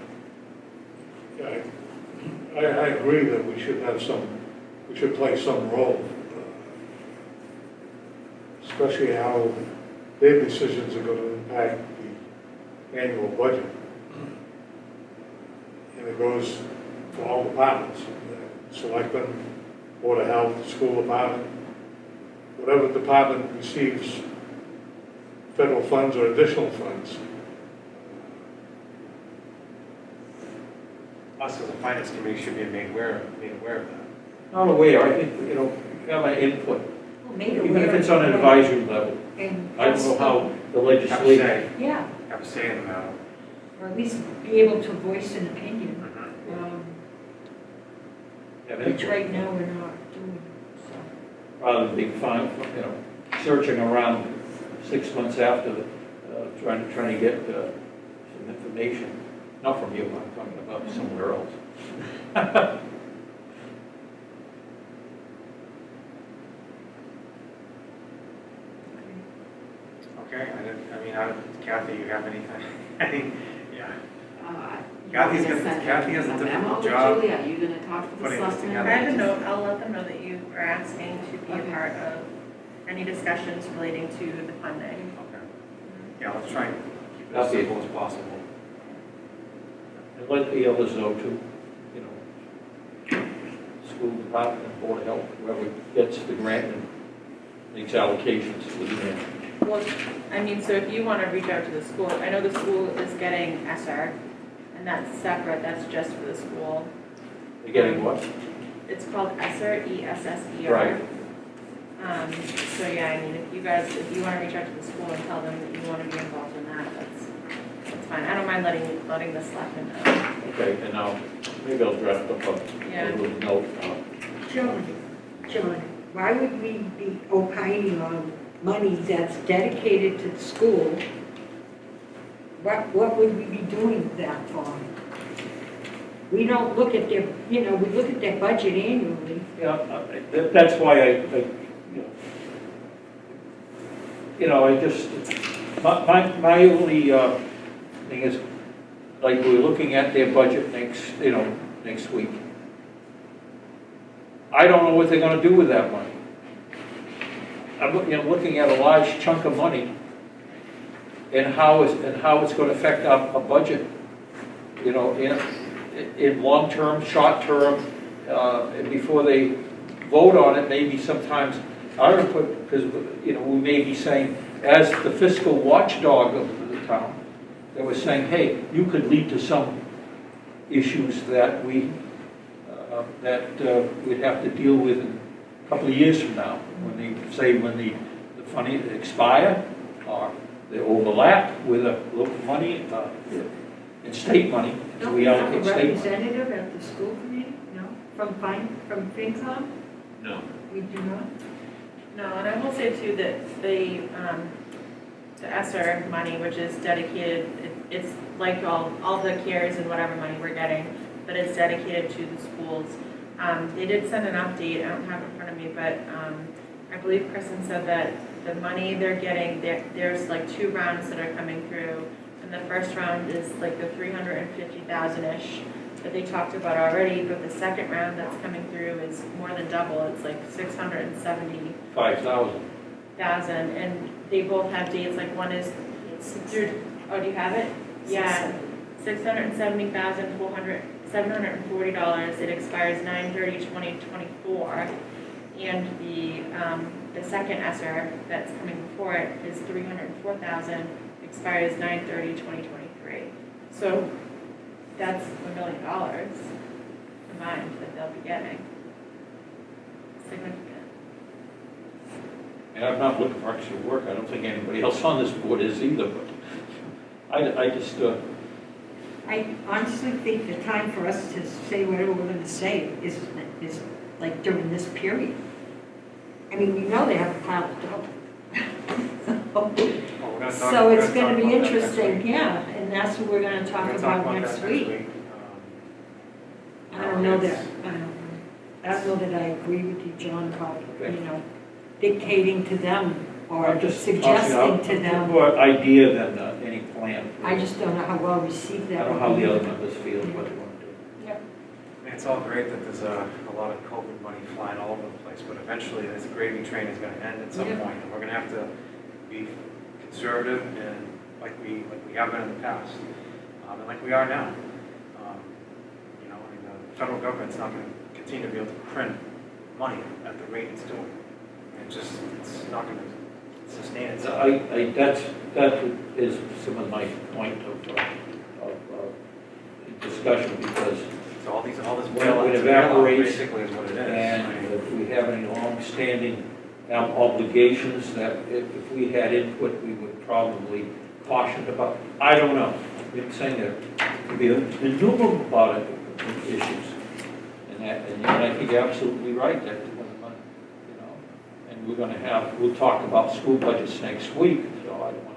Yeah, I agree that we should play some role, especially how their decisions are going to impact the annual budget. And it goes for all departments, selectmen, Board of Health, school department, whatever department receives federal funds or additional funds. Us as a finance committee should be made aware of that. Not aware, I think, have an input, Well, maybe even if we're- it's on an advisory level. And I don't know how the Have a legislature. say, Yeah, have a say in the matter. or at least be able to voice an opinion, have which input. right now we're not doing, so. Rather than being fine, searching around 6 months after, trying to get some information. Not from you, I'm talking about somewhere else. Okay, Kathy, you have anything? Yeah. Kathy Kathy has a difficult job Julie, are you gonna talk to the putting this selectmen? I have a together. note, I'll let them know that you are asking to be a Okay. part of any discussions relating to the funding. Okay. Yeah, let's try and keep it as Okay. simple as possible. And let the others know too, school department, Board of Health, whoever gets the grant and makes allocations to the grant. Well, so if you want to reach out to the school, I know the school is getting ESSER, and that's separate, that's just for the school. They're getting what? It's called ESSER, ESSER. Right. So yeah, if you want to reach out to the school and tell them that you want to be involved in that, that's fine. I don't mind letting the selectmen know. Okay, and now, maybe I'll draft up a Yeah. little note. John, why would we be opining on money that's dedicated to the school? What would we be doing that for? We don't look at their, we look at their budget annually. Yeah, that's why I just, my only thing is, like, we're looking at their budget next week. I don't know what they're gonna do with that money. I'm looking at a large chunk of money and how it's gonna affect our budget, in long-term, short-term, and before they vote on it, maybe sometimes our input, because, we may be saying, as the fiscal watchdog of the town, that we're saying, hey, you could lead to some issues that we'd have to deal with in a couple of years from now, when the funny expire, or they overlap with the local money, and state money. Don't we have a representative at the school committee? No? From FinCom? No. We do not? No, and I will say too that the ESSER money, which is dedicated, it's like all the CARES and whatever money we're getting, but it's dedicated to the schools. They did send an update, I don't have it in front of me, but I believe Kristen said that the money they're getting, there's like 2 rounds that are coming through. And the first round is like the 350,000-ish that they talked about already, but the second round that's coming through is more than double. It's like 670,000. 5,000. And they both have dates, like one is through, oh, do you have it? Yeah, $740. It expires 9/30/2024. And the second ESSER that's coming before it is 304,000. Expires 9/30/2023. So that's $1 million combined that they'll be getting. Significant. And I'm not looking for extra work. I don't think anybody else on this board is either, but I just, I honestly think the time for us to say whatever we're going to say is like during this period. I mean, we know they have a pile of dough. So it's going to be interesting, yeah, and that's what we're going to talk about next week. I don't know that I agree with you, John, about, dictating to them or I'm just suggesting to them. More idea than any plan. I just don't know how well received I that don't know would how be. the other members feel, what they want to do. It's all great that there's a lot of COVID money flying all over the place, but eventually this gravy train is going to end at some point, and we're going to have to be conservative and like we have been in the past, and like we are now. The federal government's not going to continue to be able to print money at the rate it's doing. It's not going to sustain itself. That is some of my point of discussion, because So all this when bailout it evaporates, basically is what it is. and if we have any long-standing obligations that if we had input, we would probably caution about. I don't know. I'm saying there could be innumerable about it, issues. And I think you're absolutely right that and we'll talk about school budgets next week, so I don't want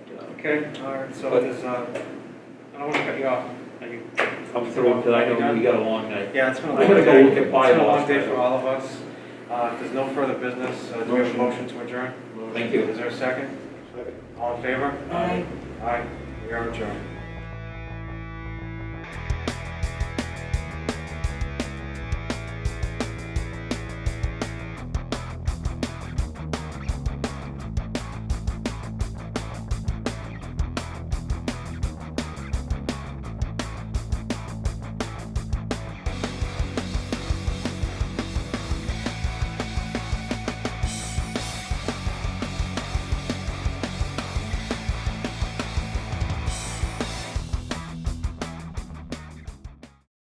to, Okay, all right, so there's, I don't want to cut you off. I'm through, because I know we got a long night. Yeah, it's been a I long gotta go day. look at It's been a long bylaws. day for all of us. If there's no further business, do we have a motion to adjourn? Thank you. Is there a second? All in favor? Aye. Aye, we are adjourned.